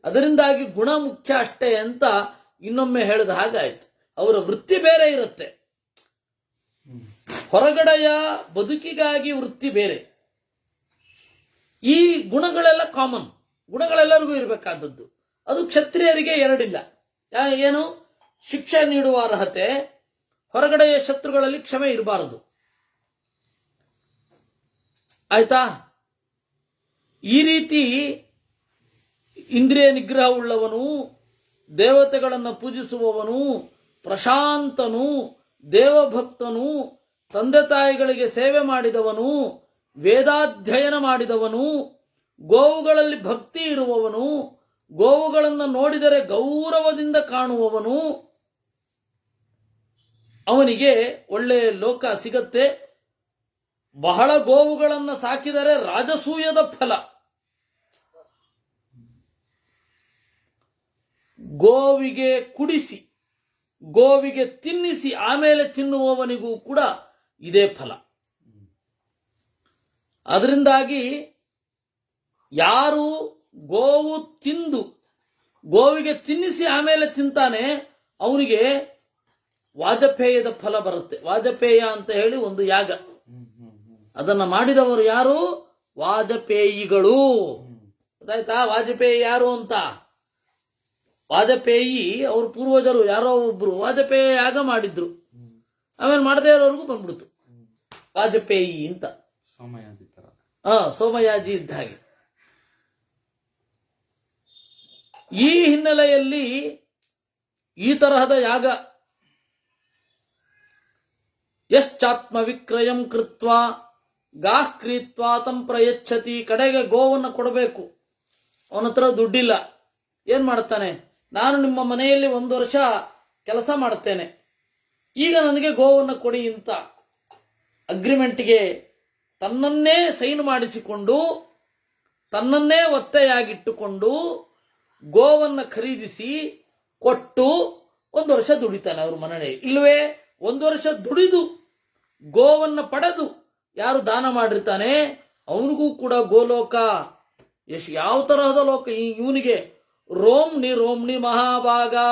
S2: ಅದರಿಂದಾಗಿ ಗುಣ ಮುಖ್ಯ ಅಷ್ಟೇ ಅಂತ ಇನ್ನೊಮ್ಮೆ ಹೇಳಿದ ಹಾಗಾಯ್ತು. ಅವರ ವೃತ್ತಿ ಬೇರೆ ಇರುತ್ತೆ. ಹೊರಗಡೆಯ ಬದುಕಿಗಾಗಿ ವೃತ್ತಿ ಬೇರೆ. ಈ ಗುಣಗಳೆಲ್ಲ ಕಾಮನ್, ಗುಣಗಳೆಲ್ಲರಿಗೂ ಇರಬೇಕಾದದ್ದು. ಅದು ಕ್ಷತ್ರಿಯರಿಗೆ 2 ಇಲ್ಲ. ಏನು, ಶಿಕ್ಷೆ ನೀಡುವ ಅರ್ಹತೆ, ಹೊರಗಡೆಯ ಶತ್ರುಗಳಲ್ಲಿ ಕ್ಷಮೆ ಇರಬಾರದು. ಆಯ್ತಾ? ಈ ರೀತಿ ಇಂದ್ರಿಯ ನಿಗ್ರಹವುಳ್ಳವನು, ದೇವತೆಗಳನ್ನು ಪೂಜಿಸುವವನು, ಪ್ರಶಾಂತನು, ದೇವಭಕ್ತನು, ತಂದೆ ತಾಯಿಗಳಿಗೆ ಸೇವೆ ಮಾಡಿದವನು, ವೇದಾಧ್ಯಯನ ಮಾಡಿದವನು, ಗೋವುಗಳಲ್ಲಿ ಭಕ್ತಿ ಇರುವವನು, ಗೋವುಗಳನ್ನು ನೋಡಿದರೆ ಗೌರವದಿಂದ ಕಾಣುವವನು, ಅವನಿಗೆ ಒಳ್ಳೆಯ ಲೋಕ ಸಿಗತ್ತೆ. ಬಹಳ ಗೋವುಗಳನ್ನು ಸಾಕಿದರೆ ರಾಜಸೂಯದ ಫಲ. ಗೋವಿಗೆ ಕುಡಿಸಿ, ಗೋವಿಗೆ ತಿನ್ನಿಸಿ ಆಮೇಲೆ ತಿನ್ನುವವನಿಗೂ ಕೂಡ ಇದೇ ಫಲ. ಅದರಿಂದಾಗಿ ಯಾರು ಗೋವು ತಿಂದು ಗೋವಿಗೆ ತಿನ್ನಿಸಿ ಆಮೇಲೆ ತಿಂತಾನೆ ಅವನಿಗೆ ವಾಜಪೇಯದ ಫಲ ಬರುತ್ತೆ. ವಾಜಪೇಯ ಅಂತ ಹೇಳಿ ಒಂದು ಯಾಗ, ಅದನ್ನ ಮಾಡಿದವರು ಯಾರು? ವಾಜಪೇಯಿಗಳು. ಗೊತ್ತಾಯ್ತಾ ವಾಜಪೇಯಿ ಯಾರು ಅಂತ? ವಾಜಪೇಯಿ ಅವ್ರ ಪೂರ್ವಜರು ಯಾರೋ ಒಬ್ರು ವಾಜಪೇಯ ಯಾಗ ಮಾಡಿದ್ರು, ಆಮೇಲೆ ಮಾಡದೇ ಇರೋರ್ಗೂ ಬಂದ್ಬಿಡ್ತು ವಾಜಪೇಯಿ ಅಂತ. ಸೋಮಯಾಜಿ ಇದ್ದ ಹಾಗೆ. ಈ ಹಿನ್ನೆಲೆಯಲ್ಲಿ ಈ ತರಹದ ಯಾಗ, ಯಶ್ಚಾತ್ಮ ವಿಕ್ರಯಂ ಕೃತ್ವ ಗಾಹ್ ಕ್ರೀತ್ವಾ ತಂ ಪ್ರಯಚ್ಛತಿ. ಕಡೆಗೆ ಗೋವನ್ನು ಕೊಡಬೇಕು. ಅವನ ಹತ್ರ ದುಡ್ಡಿಲ್ಲ, ಏನ್ ಮಾಡ್ತಾನೆ? ನಾನು ನಿಮ್ಮ ಮನೆಯಲ್ಲಿ 1 ವರ್ಷ ಕೆಲಸ ಮಾಡ್ತೇನೆ, ಈಗ ನನಗೆ ಗೋವನ್ನು ಕೊಡಿ ಅಂತ ಅಗ್ರಿಮೆಂಟ್ಗೆ ತನ್ನನ್ನೇ ಸೈನ್ ಮಾಡಿಸಿಕೊಂಡು, ತನ್ನನ್ನೇ ಒತ್ತೆಯಾಗಿಟ್ಟುಕೊಂಡು ಗೋವನ್ನು ಖರೀದಿಸಿ ಕೊಟ್ಟು 1 ವರ್ಷ ದುಡಿತಾನೆ ಅವ್ರ ಮನೆಯಲ್ಲಿ. ಇಲ್ವೇ 1 ವರ್ಷ ದುಡಿದು ಗೋವನ್ನು ಪಡೆದು ಯಾರು ದಾನ ಮಾಡಿರ್ತಾನೆ ಅವನಿಗೂ ಕೂಡ ಗೋಲೋಕ. ಯಾವ ತರಹದ ಲೋಕ ಇವನಿಗೆ? ರೋಮ್ನಿ ರೋಮ್ನಿ ಮಹಾಭಾಗಾ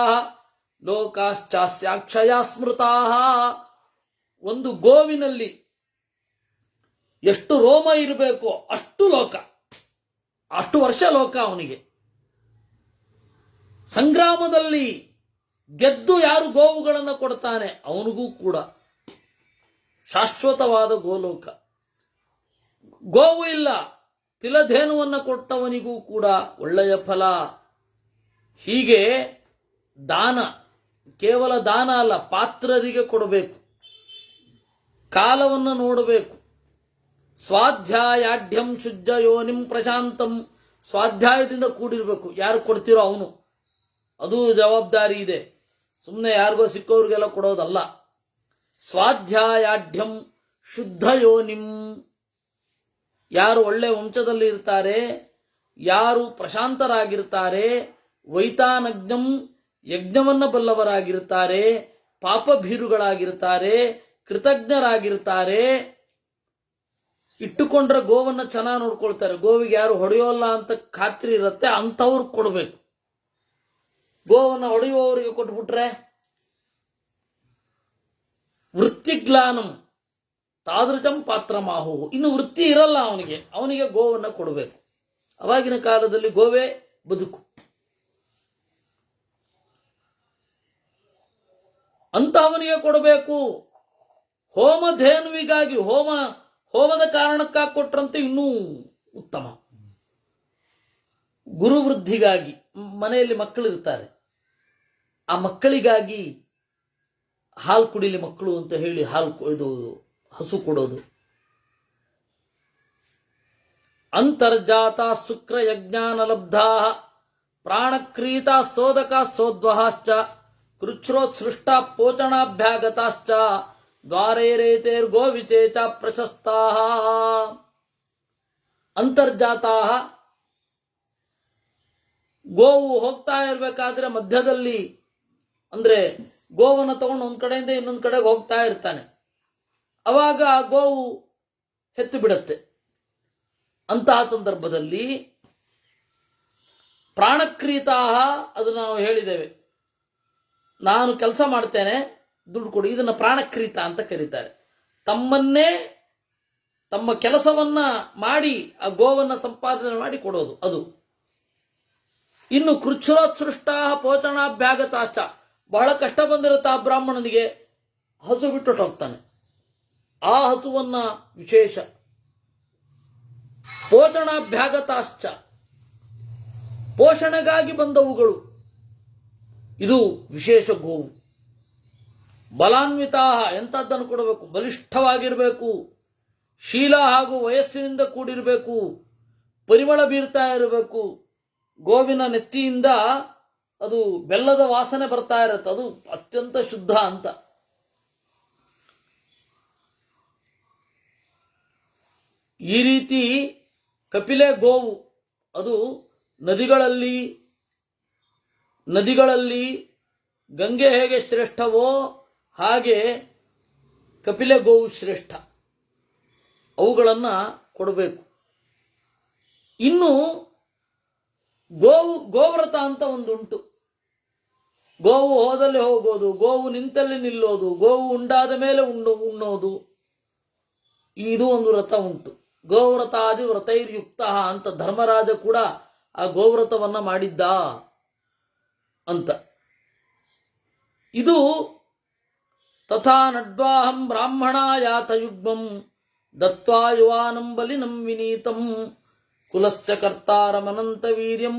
S2: ಲೋಕಾಶ್ಚಾಸ್ಯಾಕ್ಷಯ ಸ್ಮೃತಾ. ಒಂದು ಗೋವಿನಲ್ಲಿ ಎಷ್ಟು ರೋಮ ಇರಬೇಕೋ ಅಷ್ಟು ಲೋಕ, ಅಷ್ಟು ವರ್ಷ ಲೋಕ ಅವನಿಗೆ. ಸಂಗ್ರಾಮದಲ್ಲಿ ಗೆದ್ದು ಯಾರು ಗೋವುಗಳನ್ನು ಕೊಡ್ತಾನೆ ಅವನಿಗೂ ಕೂಡ. ಶಾಶ್ವತವಾದ ಗೋಲೋಕ. ಗೋವು ಇಲ್ಲ, ತಿಲಧೇನುವನ್ನು ಕೊಟ್ಟವನಿಗೂ ಕೂಡ ಒಳ್ಳೆಯ ಫಲ. ಹೀಗೆ ದಾನ ಕೇವಲ ದಾನ ಅಲ್ಲ, ಪಾತ್ರರಿಗೆ ಕೊಡಬೇಕು, ಕಾಲವನ್ನು ನೋಡಬೇಕು. ಸ್ವಾಧ್ಯಾಯಾಢ್ಯಂ ಶುದ್ಧ ಯೋನಿಂ ಪ್ರಶಾಂತಂ, ಸ್ವಾಧ್ಯಾಯದಿಂದ ಕೂಡಿರಬೇಕು. ಯಾರು ಕೊಡ್ತಿರೋ ಅವನು, ಅದು ಜವಾಬ್ದಾರಿ ಇದೆ. ಸುಮ್ಮನೆ ಯಾರಿಗೋ ಸಿಕ್ಕವ್ರಿಗೆಲ್ಲ ಕೊಡೋದಲ್ಲ. ಸ್ವಾಧ್ಯಾಯಾಢ್ಯಂ ಶುದ್ಧ ಯೋನಿಂ, ಯಾರು ಒಳ್ಳೆ ವಂಶದಲ್ಲಿ ಇರ್ತಾರೆ, ಯಾರು ಪ್ರಶಾಂತರಾಗಿರ್ತಾರೆ, ವೈತಾನಜ್ಞಂ ಯಜ್ಞವನ್ನ ಬಲ್ಲವರಾಗಿರ್ತಾರೆ, ಪಾಪಭೀರುಗಳಾಗಿರ್ತಾರೆ, ಕೃತಜ್ಞರಾಗಿರ್ತಾರೆ, ಇಟ್ಟುಕೊಂಡ್ರೆ ಗೋವನ್ನು ಚೆನ್ನಾಗಿ ನೋಡ್ಕೊಳ್ತಾರೆ, ಗೋವಿಗೆ ಯಾರು ಹೊಡೆಯೋಲ್ಲ ಅಂತ ಖಾತ್ರಿ ಇರುತ್ತೆ, ಅಂಥವ್ರಿಗೆ ಕೊಡಬೇಕು. ಗೋವನ್ನು ಹೊಡೆಯುವವರಿಗೆ ಕೊಟ್ಬಿಟ್ರೆ ವೃತ್ತಿಗ್ಲಾನಂ ತಾದೃಶಂ ಪಾತ್ರ ಮಾಹು, ಇನ್ನು ವೃತ್ತಿ ಇರಲ್ಲ ಅವನಿಗೆ ಗೋವನ್ನು ಕೊಡಬೇಕು. ಅವಾಗಿನ ಕಾಲದಲ್ಲಿ ಗೋವೇ ಬದುಕು. ಅಂತಹವನಿಗೆ ಕೊಡಬೇಕು. ಹೋಮಧೇನುವಿಗಾಗಿ ಹೋಮದ ಕಾರಣಕ್ಕಾಗಿ ಕೊಟ್ರಂತೆ ಇನ್ನೂ ಉತ್ತಮ. ಗುರುವೃದ್ಧಿಗಾಗಿ, ಮನೆಯಲ್ಲಿ ಮಕ್ಕಳಿರ್ತಾರೆ, ಆ ಮಕ್ಕಳಿಗಾಗಿ ಹಾಲು ಕುಡಿಲಿ ಮಕ್ಕಳು ಅಂತ ಹೇಳಿ ಇದು ಹಸು ಕೊಡೋದು. ಅಂತರ್ಜಾತ ಶುಕ್ರ ಯಜ್ಞಾನ ಲಬ್ಧಾ ಪ್ರಾಣಕ್ರೀತ ಸೋದಕ ಸೋದ್ವಹಾಶ್ಚ ಕೃಚ್ಛ್ರೋತ್ಸೃಷ್ಟ ಪೋಚನಾಭ್ಯಾಗತಾಶ್ಚ ದ್ವಾರೈರೇತೈರ್ಗೋವಿಚೇಚ ಪ್ರಶಸ್ತಾಃ. ಅಂತರ್ಜಾತಾಃ, ಗೋವು ಹೋಗ್ತಾ ಇರಬೇಕಾದ್ರೆ ಮಧ್ಯದಲ್ಲಿ, ಅಂದ್ರೆ ಗೋವನ್ನು ತಗೊಂಡು ಒಂದ್ ಕಡೆಯಿಂದ ಇನ್ನೊಂದು ಕಡೆಗೆ ಹೋಗ್ತಾ ಇರ್ತಾನೆ, ಅವಾಗ ಗೋವು ಹೆತ್ತು ಬಿಡತ್ತೆ. ಅಂತಹ ಸಂದರ್ಭದಲ್ಲಿ ಪ್ರಾಣಕ್ರೀತಾಹ, ಅದು ನಾವು ಹೇಳಿದ್ದೇವೆ, ನಾನು ಕೆಲಸ ಮಾಡ್ತೇನೆ ದುಡ್ಡು ಕೊಡಿ, ಇದನ್ನು ಪ್ರಾಣಕ್ರೀತ ಅಂತ ಕರೀತಾರೆ. ತಮ್ಮ ಕೆಲಸವನ್ನ ಮಾಡಿ ಆ ಗೋವನ್ನ ಸಂಪಾದನೆ ಮಾಡಿ ಕೊಡೋದು ಅದು. ಇನ್ನು ಕೃಚ್ಛ್ರೋತ್ಸೃಷ್ಟ ಪೋಷಣಾಭ್ಯಾಗತಾಚ, ಬಹಳ ಕಷ್ಟ ಬಂದಿರುತ್ತೆ ಆ ಬ್ರಾಹ್ಮಣನಿಗೆ, ಹಸು ಬಿಟ್ಟು ಹೋಗ್ತಾನೆ, ಆ ಹಸುವನ್ನ ವಿಶೇಷ ಪೋಷಣಾಭ್ಯಾಗತಾಶ್ಚ, ಪೋಷಣೆಗಾಗಿ ಬಂದವುಗಳು, ಇದು ವಿಶೇಷ ಗೋವು. ಬಲಾನ್ವಿತಾ, ಎಂಥದ್ದನ್ನು ಕೊಡಬೇಕು, ಬಲಿಷ್ಠವಾಗಿರಬೇಕು, ಶೀಲ ಹಾಗೂ ವಯಸ್ಸಿನಿಂದ ಕೂಡಿರಬೇಕು, ಪರಿಮಳ ಬೀರ್ತಾ ಇರಬೇಕು. ಗೋವಿನ ನೆತ್ತಿಯಿಂದ ಅದು ಬೆಲ್ಲದ ವಾಸನೆ ಬರ್ತಾ ಇರುತ್ತೆ, ಅದು ಅತ್ಯಂತ ಶುದ್ಧ ಅಂತ. ಈ ರೀತಿ ಕಪಿಲೆ ಗೋವು, ಅದು ನದಿಗಳಲ್ಲಿ ಗಂಗೆ ಹೇಗೆ ಶ್ರೇಷ್ಠವೋ ಹಾಗೆ ಕಪಿಲೆ ಗೋವು ಶ್ರೇಷ್ಠ. ಅವುಗಳನ್ನು ಕೊಡಬೇಕು. ಇನ್ನು ಗೋವ್ರತ ಅಂತ ಒಂದುಂಟು. ಗೋವು ಹೋದಲ್ಲಿ ಹೋಗೋದು, ಗೋವು ನಿಂತಲ್ಲಿ ನಿಲ್ಲೋದು, ಗೋವು ಉಂಡಾದ ಮೇಲೆ ಉಣ್ಣೋದು, ಇದು ಒಂದು ವ್ರತ ಉಂಟು. ಗೋವ್ರತಾದಿ ವ್ರತೈರ್ಯುಕ್ತ ಅಂತ ಧರ್ಮರಾಜ ಕೂಡ ಆ ಗೋವ್ರತವನ್ನ ಮಾಡಿದ್ದ ಅಂತ. ಇದು ತಥಾ ನಡ್ವಾಹಂ ಬ್ರಾಹ್ಮಣ ಯಾತಯುಗ್ಮಂ ದತ್ವಾ ಯುವಾನಂ ಬಲಿನಂ ವಿನೀತಂ ಕುಲಸ್ಯ ಕರ್ತಾರಮನಂತ ವೀರ್ಯಂ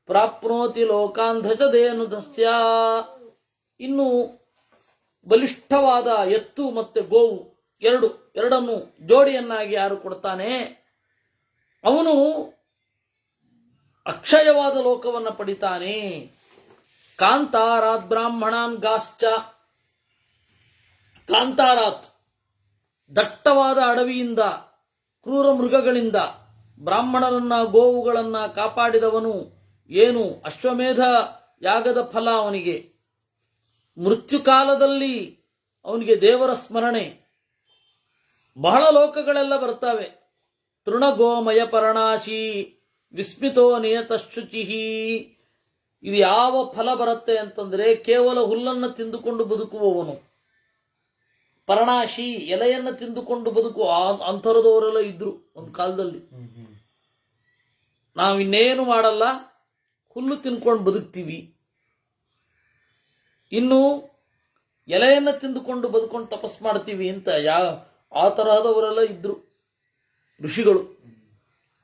S2: ಪ್ರಾಪ್ನೋತಿ ಲೋಕಾಂಧಚದೇನುಧಸ್ಯ. ಇನ್ನು ಬಲಿಷ್ಠವಾದ ಎತ್ತು ಮತ್ತೆ ಗೋವು ಎರಡನ್ನು ಜೋಡಿಯನ್ನಾಗಿ ಯಾರು ಕೊಡ್ತಾನೆ ಅವನು ಅಕ್ಷಯವಾದ ಲೋಕವನ್ನು ಪಡಿತಾನೆ. ಕಾಂತಾರಾತ್ ಬ್ರಾಹ್ಮಣಾನ್ ಗಾಶ್ಚ, ಕಾಂತಾರಾತ್ ದಟ್ಟವಾದ ಅಡವಿಯಿಂದ ಕ್ರೂರ ಮೃಗಗಳಿಂದ ಬ್ರಾಹ್ಮಣರನ್ನ ಗೋವುಗಳನ್ನ ಕಾಪಾಡಿದವನು. ಏನು ಅಶ್ವಮೇಧ ಯಾಗದ ಫಲ ಅವನಿಗೆ. ಮೃತ್ಯುಕಾಲದಲ್ಲಿ ಅವನಿಗೆ ದೇವರ ಸ್ಮರಣೆ. ಬಹಳ ಲೋಕಗಳೆಲ್ಲ ಬರ್ತವೆ. ತೃಣಗೋಮಯ ಪರ್ಣಾಶಿ ವಿಸ್ಮಿತೋ ನಿಯತಶುಚಿಹಿ. ಇದು ಯಾವ ಫಲ ಬರುತ್ತೆ ಅಂತಂದ್ರೆ ಕೇವಲ ಹುಲ್ಲನ್ನು ತಿಂದುಕೊಂಡು ಬದುಕುವವನು. ಪರ್ಣಾಶಿ, ಎಲೆಯನ್ನು ತಿಂದುಕೊಂಡು ಬದುಕುವ ಅಂಥರದವರೆಲ್ಲ ಇದ್ರು ಒಂದು ಕಾಲದಲ್ಲಿ. ನಾವಿನ್ನೇನು ಮಾಡಲ್ಲ, ಹುಲ್ಲು ತಿನ್ಕೊಂಡು ಬದುಕ್ತೀವಿ. ಇನ್ನು ಎಲೆಯನ್ನು ತಿಂದುಕೊಂಡು ಬದುಕೊಂಡು ತಪಸ್ ಮಾಡ್ತೀವಿ ಅಂತ ಆ ತರಹದವರೆಲ್ಲ ಇದ್ರು ಋಷಿಗಳು.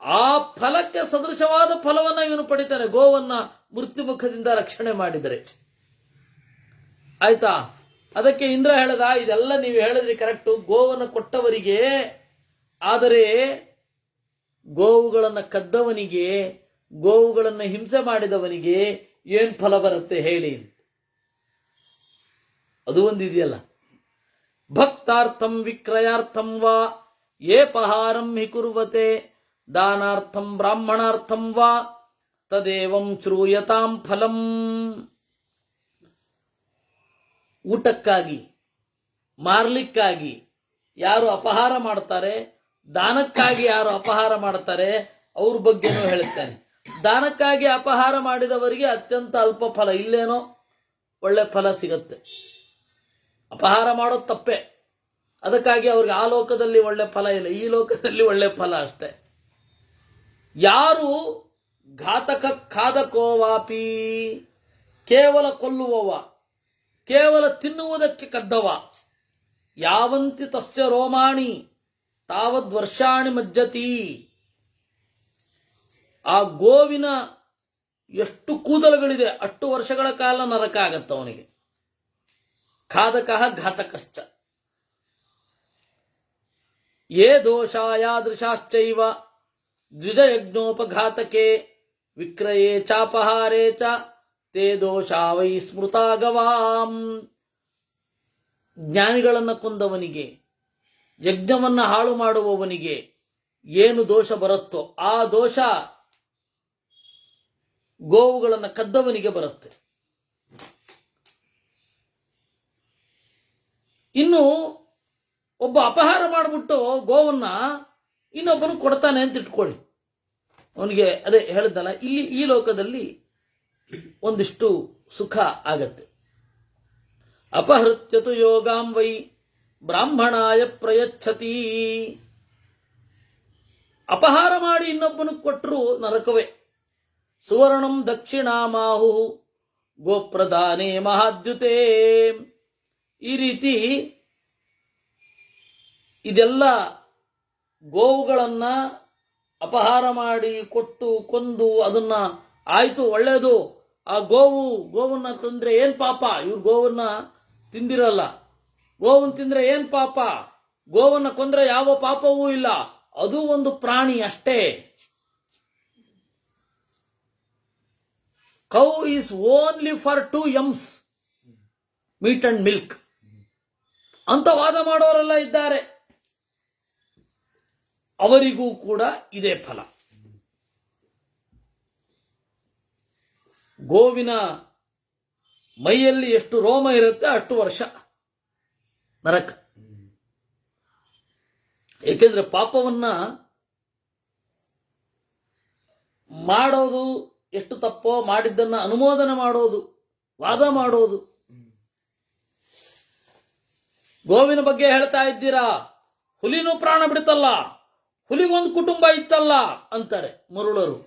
S2: ಆ ಫಲಕ್ಕೆ ಸದೃಶವಾದ ಫಲವನ್ನ ಇವನು ಪಡಿತಾನೆ, ಗೋವನ್ನ ಮೃತ್ಯುಮುಖದಿಂದ ರಕ್ಷಣೆ ಮಾಡಿದರೆ. ಆಯ್ತಾ? ಅದಕ್ಕೆ ಇಂದ್ರ ಹೇಳದ, ಇದೆಲ್ಲ ನೀವು ಹೇಳಿದ್ರಿ ಕರೆಕ್ಟು, ಗೋವನ್ನು ಕೊಟ್ಟವರಿಗೆ, ಆದರೆ ಗೋವುಗಳನ್ನು ಕದ್ದವನಿಗೆ, ಗೋವುಗಳನ್ನು ಹಿಂಸೆ ಮಾಡಿದವನಿಗೆ ಏನ್ ಫಲ ಬರುತ್ತೆ ಹೇಳಿ? ಅದು ಒಂದಿದೆಯಲ್ಲ, ಭಕ್ತಾರ್ಥಂ ವಿಕ್ರಯಾರ್ಥಂ ವಾ ಏಪಹಾರಂ ಹಿ ಕುರ್ವತೆ ದಾನಾರ್ಥಂ ಬ್ರಾಹ್ಮಣಾರ್ಥಂ ವಾ ತದೇವಂ ಶ್ರೂಯತಾಂ ಫಲಂ. ಊಟಕ್ಕಾಗಿ, ಮಾರ್ಲಿಕ್ಕಾಗಿ ಯಾರು ಅಪಹಾರ ಮಾಡ್ತಾರೆ, ದಾನಕ್ಕಾಗಿ ಯಾರು ಅಪಹಾರ ಮಾಡ್ತಾರೆ ಅವ್ರ ಬಗ್ಗೆನೂ ಹೇಳುತ್ತಾನೆ. ದಾನಕ್ಕಾಗಿ ಅಪಹಾರ ಮಾಡಿದವರಿಗೆ ಅತ್ಯಂತ ಅಲ್ಪ ಫಲ, ಇಲ್ಲೇನೋ ಒಳ್ಳೆ ಫಲ ಸಿಗತ್ತೆ. ಅಪಹಾರ ಮಾಡೋದು ತಪ್ಪೆ, ಅದಕ್ಕಾಗಿ ಅವ್ರಿಗೆ ಆ ಲೋಕದಲ್ಲಿ ಒಳ್ಳೆ ಫಲ ಇಲ್ಲ, ಈ ಲೋಕದಲ್ಲಿ ಒಳ್ಳೆ ಫಲ ಅಷ್ಟೆ. ಯಾರು ಘಾತಕ ಖಾದಕೋವಾಪಿ, ಕೇವಲ ಕೊಲ್ಲುವವ, ಕೇವಲ ತಿನ್ನುವುದಕ್ಕೆ ಕದ್ದವ, ಯಾವಂತಿ ತಸ್ಯ ರೋಮಾಣಿ ತಾವದ್ ವರ್ಷಾಣಿ ಮಜ್ಜತಿ, ಆ ಗೋವಿನ ಎಷ್ಟು ಕೂದಲುಗಳಿದೆ ಅಷ್ಟು ವರ್ಷಗಳ ಕಾಲ ನರಕ ಆಗತ್ತ ಅವನಿಗೆ. ಖಾದಕ ಘಾತಕಶ್ಚ ಯೇ ದೋಷಾಯಾದೃಶಾಶ್ಚೈವ ದ್ವಿಜಯಜ್ಞೋಪಘಾತಕೆ ವಿಕ್ರಯೇ ಚಾಪಹಾರೇ ಚ ತೇ ದೋಷಾ ವೈ ಸ್ಮೃತಾಗವಾಂ. ಜ್ಞಾನಿಗಳನ್ನು ಕೊಂದವನಿಗೆ, ಯಜ್ಞವನ್ನು ಹಾಳು ಮಾಡುವವನಿಗೆ ಏನು ದೋಷ ಬರುತ್ತೋ ಆ ದೋಷ ಗೋವುಗಳನ್ನು ಕದ್ದವನಿಗೆ ಬರುತ್ತೆ. ಇನ್ನು ಒಬ್ಬ ಅಪಹಾರ ಮಾಡಿಬಿಟ್ಟು ಗೋವನ್ನ ಇನ್ನೊಬ್ಬನು ಕೊಡ್ತಾನೆ ಅಂತ ಇಟ್ಕೊಳ್ಳಿ, ಅವನಿಗೆ ಅದೇ ಹೇಳಿದ್ದಲ್ಲ, ಇಲ್ಲಿ ಈ ಲೋಕದಲ್ಲಿ ಒಂದಿಷ್ಟು ಸುಖ ಆಗತ್ತೆ. ಅಪಹೃತ್ಯತು ಯೋಗಾಂ ವೈ ಬ್ರಾಹ್ಮಣಾಯ ಪ್ರಯಚ್ಛತಿ. ಅಪಹಾರ ಮಾಡಿ ಇನ್ನೊಬ್ಬನು ಕೊಟ್ಟರು ನರಕವೇ. ಸುವರ್ಣಂ ದಕ್ಷಿಣಾಮಾಹು ಗೋಪ್ರದಾನೇ ಮಹಾದ್ಯುತೆ. ಈ ರೀತಿ ಇದೆಲ್ಲ ಗೋವುಗಳನ್ನ ಅಪಹಾರ ಮಾಡಿ ಕೊಟ್ಟು ಕೊಂದು ಅದನ್ನ ಆಯ್ತು ಒಳ್ಳೆಯದು, ಆ ಗೋವನ್ನ ತಂದ್ರೆ ಏನ್ ಪಾಪ, ಇವ್ರು ಗೋವನ್ನ ತಿಂದಿರಲ್ಲ, ಗೋವನ್ನ ತಿಂದ್ರೆ ಏನ್ ಪಾಪ, ಗೋವನ್ನ ಕೊಂದ್ರೆ ಯಾವ ಪಾಪವೂ ಇಲ್ಲ, ಅದು ಒಂದು ಪ್ರಾಣಿ ಅಷ್ಟೇ. Cow is only for 2 aims meat and milk ಅಂತ ವಾದ ಮಾಡೋರೆಲ್ಲ ಇದ್ದಾರೆ. ಅವರಿಗೂ ಕೂಡ ಇದೇ ಫಲ. ಗೋವಿನ ಮೈಯಲ್ಲಿ ಎಷ್ಟು ರೋಮ ಇರುತ್ತೆ ಅಷ್ಟು ವರ್ಷ ನರಕ. ಏಕೆಂದ್ರೆ ಪಾಪವನ್ನ ಮಾಡೋದು ಎಷ್ಟು ತಪ್ಪೋ, ಮಾಡಿದ್ದನ್ನ ಅನುಮೋದನೆ ಮಾಡೋದು, ವಾದ ಮಾಡೋದು. ಗೋವಿನ ಬಗ್ಗೆ ಹೇಳ್ತಾ ಇದ್ದೀರಾ, ಹುಲಿನೂ ಪ್ರಾಣ ಬಿಡುತ್ತಲ್ಲ, ಹುಲಿಗೊಂದು ಕುಟುಂಬ ಇತ್ತಲ್ಲ ಅಂತಾರೆ ಮರುಳರು.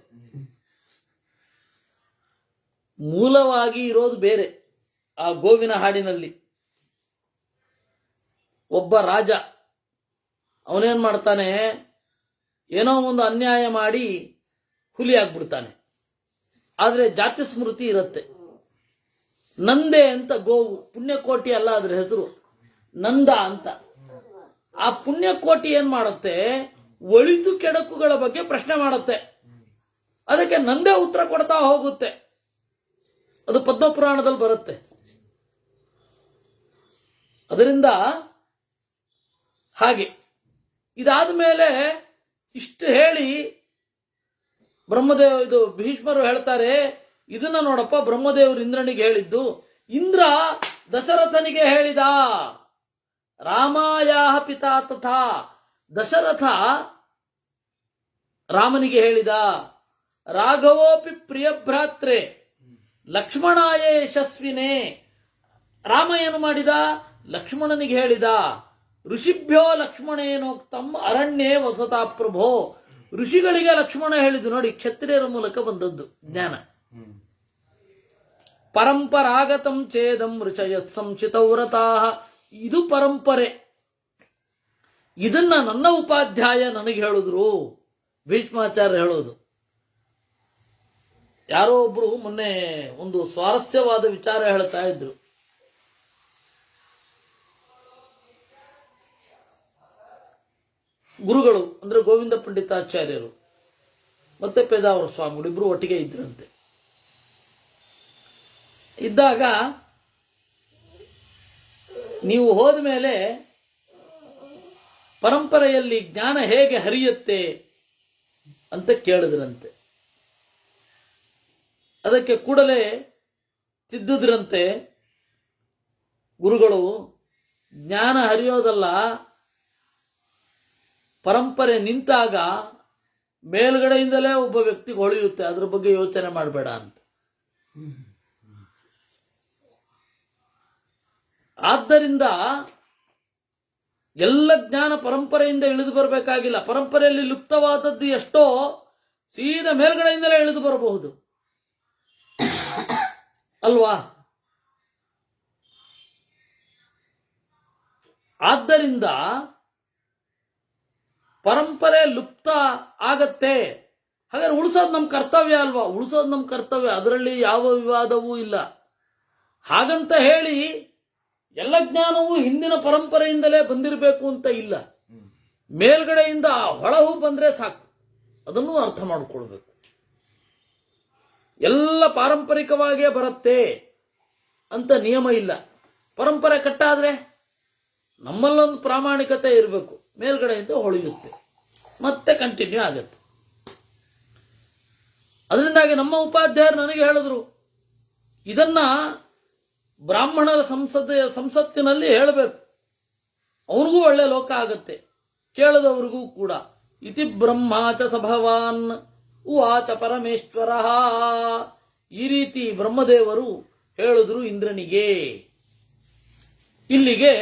S2: ಮೂಲವಾಗಿ ಇರೋದು ಬೇರೆ. ಆ ಗೋವಿನ ಹಾಡಿನಲ್ಲಿ ಒಬ್ಬ ರಾಜ ಅವನೇನ್ ಮಾಡ್ತಾನೆ, ಏನೋ ಒಂದು ಅನ್ಯಾಯ ಮಾಡಿ ಹುಲಿ ಆಗ್ಬಿಡ್ತಾನೆ. ಆದ್ರೆ ಜಾತಿ ಸ್ಮೃತಿ ಇರುತ್ತೆ. ನಂದೆ ಅಂತ ಗೋವು, ಪುಣ್ಯಕೋಟಿ ಅಲ್ಲ ಅದ್ರ ಹೆಸರು, ನಂದ ಅಂತ. ಆ ಪುಣ್ಯಕೋಟಿ ಏನ್ ಮಾಡುತ್ತೆ, ಒಳಿತು ಕೆಡಕುಗಳ ಬಗ್ಗೆ ಪ್ರಶ್ನೆ ಮಾಡುತ್ತೆ. ಅದಕ್ಕೆ ನಂದೇ ಉತ್ತರ ಕೊಡ್ತಾ ಹೋಗುತ್ತೆ. ಅದು ಪದ್ಮಪುರಾಣದಲ್ಲಿ ಬರುತ್ತೆ. ಅದರಿಂದ ಹಾಗೆ ಇದಾದ ಮೇಲೆ ಇಷ್ಟು ಹೇಳಿ ಇದು ಭೀಷ್ಮರು ಹೇಳ್ತಾರೆ, ಇದನ್ನ ನೋಡಪ್ಪ ಬ್ರಹ್ಮದೇವರು ಇಂದ್ರನಿಗೆ ಹೇಳಿದ್ದು, ಇಂದ್ರ ದಶರಥನಿಗೆ ಹೇಳಿದ. ರಾಮಾಯಾಹ ಪಿತಾ ತಥಾ, ದಶರಥ ರಾಮನಿಗೆ ಹೇಳಿದ. ರಾಘವೋಪಿ ಪ್ರಿಯ ಭ್ರಾತ್ರೆ ಲಕ್ಷ್ಮಣಾಯ ಯಶಸ್ವಿನೇ. ರಾಮ ಏನು ಮಾಡಿದ, ಲಕ್ಷ್ಮಣನಿಗೆ ಹೇಳಿದ. ಋಷಿಭ್ಯೋ ಲಕ್ಷ್ಮಣೇನೋಕ್ತಂ ಅರಣ್ಯೇ ವಸತಾ ಪ್ರಭೋ. ಋಷಿಗಳಿಗೆ ಲಕ್ಷ್ಮಣ ಹೇಳಿದ್ದು ನೋಡಿ, ಕ್ಷತ್ರಿಯರ ಮೂಲಕ ಬಂದದ್ದು ಜ್ಞಾನ. ಪರಂಪರಾಗತಂ ಛೇದಂ ಋಷಯ ಸಂಶಿತವ್ರತಾ. ಇದು ಪರಂಪರೆ. ಇದನ್ನ ನನ್ನ ಉಪಾಧ್ಯಾಯ ನನಗೆ ಹೇಳಿದ್ರು. ಭೀಷ್ಮಾಚಾರ್ಯ ಹೇಳೋದು. ಯಾರೋ ಒಬ್ರು ಮೊನ್ನೆ ಒಂದು ಸ್ವಾರಸ್ಯವಾದ ವಿಚಾರ ಹೇಳ್ತಾ ಇದ್ರು. ಗುರುಗಳು ಅಂದ್ರೆ ಗೋವಿಂದ ಪಂಡಿತಾಚಾರ್ಯರು ಮತ್ತೆ ಪೇದಾವರ ಸ್ವಾಮಿಗಳು ಇಬ್ರು ಒಟ್ಟಿಗೆ ಇದ್ರಂತೆ. ಇದ್ದಾಗ ನೀವು ಹೋದ ಮೇಲೆ ಪರಂಪರೆಯಲ್ಲಿ ಜ್ಞಾನ ಹೇಗೆ ಹರಿಯುತ್ತೆ ಅಂತ ಕೇಳಿದ್ರಂತೆ. ಅದಕ್ಕೆ ಕೂಡಲೇ ತಿದ್ದಿದ್ರಂತೆ ಗುರುಗಳು, ಜ್ಞಾನ ಹರಿಯೋದಲ್ಲ, ಪರಂಪರೆ ನಿಂತಾಗ ಮೇಲ್ಗಡೆಯಿಂದಲೇ ಒಬ್ಬ ವ್ಯಕ್ತಿಗೆ ಹೊಳೆಯುತ್ತೆ, ಅದ್ರ ಬಗ್ಗೆ ಯೋಚನೆ ಮಾಡಬೇಡ ಅಂತ. ಆದ್ದರಿಂದ ಎಲ್ಲ ಜ್ಞಾನ ಪರಂಪರೆಯಿಂದ ಇಳಿದು ಬರಬೇಕಾಗಿಲ್ಲ. ಪರಂಪರೆಯಲ್ಲಿ ಲುಪ್ತವಾದದ್ದು ಎಷ್ಟೋ ಸೀದಾ ಮೇಲ್ಗಡೆಯಿಂದಲೇ ಇಳಿದು ಬರಬಹುದು ಅಲ್ವಾ? ಆದ್ದರಿಂದ ಪರಂಪರೆ ಲುಪ್ತ ಆಗತ್ತೆ. ಹಾಗಾದ್ರೆ ಉಳಿಸೋದು ನಮ್ಮ ಕರ್ತವ್ಯ ಅಲ್ವಾ? ಉಳಿಸೋದು ನಮ್ಮ ಕರ್ತವ್ಯ, ಅದರಲ್ಲಿ ಯಾವ ವಿವಾದವೂ ಇಲ್ಲ. ಹಾಗಂತ ಹೇಳಿ ಎಲ್ಲ ಜ್ಞಾನವೂ ಹಿಂದಿನ ಪರಂಪರೆಯಿಂದಲೇ ಬಂದಿರಬೇಕು ಅಂತ ಇಲ್ಲ. ಮೇಲ್ಗಡೆಯಿಂದ ಹೊಳಹು ಬಂದ್ರೆ ಸಾಕು, ಅದನ್ನು ಅರ್ಥ ಮಾಡಿಕೊಳ್ಬೇಕು. ಎಲ್ಲ ಪಾರಂಪರಿಕವಾಗೇ ಬರುತ್ತೆ ಅಂತ ನಿಯಮ ಇಲ್ಲ. ಪರಂಪರೆ ಕಟ್ಟಾದ್ರೆ ನಮ್ಮಲ್ಲೊಂದು ಪ್ರಾಮಾಣಿಕತೆ ಇರಬೇಕು, ಮೇಲ್ಗಡೆಯಿಂದ ಹೊಳೆಯುತ್ತೆ, ಮತ್ತೆ ಕಂಟಿನ್ಯೂ ಆಗುತ್ತೆ. ಅದರಿಂದಾಗಿ ನಮ್ಮ ಉಪಾಧ್ಯಾಯರು ನನಗೆ ಹೇಳಿದ್ರು, ಇದನ್ನ ಬ್ರಾಹ್ಮಣರ ಸಂಸತ್ತಿನಲ್ಲಿ ಹೇಳಬೇಕು, ಅವನಿಗೂ ಒಳ್ಳೆ ಲೋಕ ಆಗತ್ತೆ, ಕೇಳದವ್ರಿಗೂ ಕೂಡ. ಇತಿ ಬ್ರಹ್ಮಾಚ ಸಭವಾನ್ ಉವಾಚ ಪರಮೇಶ್ವರ. ಈ ರೀತಿ ಬ್ರಹ್ಮದೇವರು ಹೇಳಿದ್ರು ಇಂದ್ರನಿಗೆ. ಇಲ್ಲಿಗೆ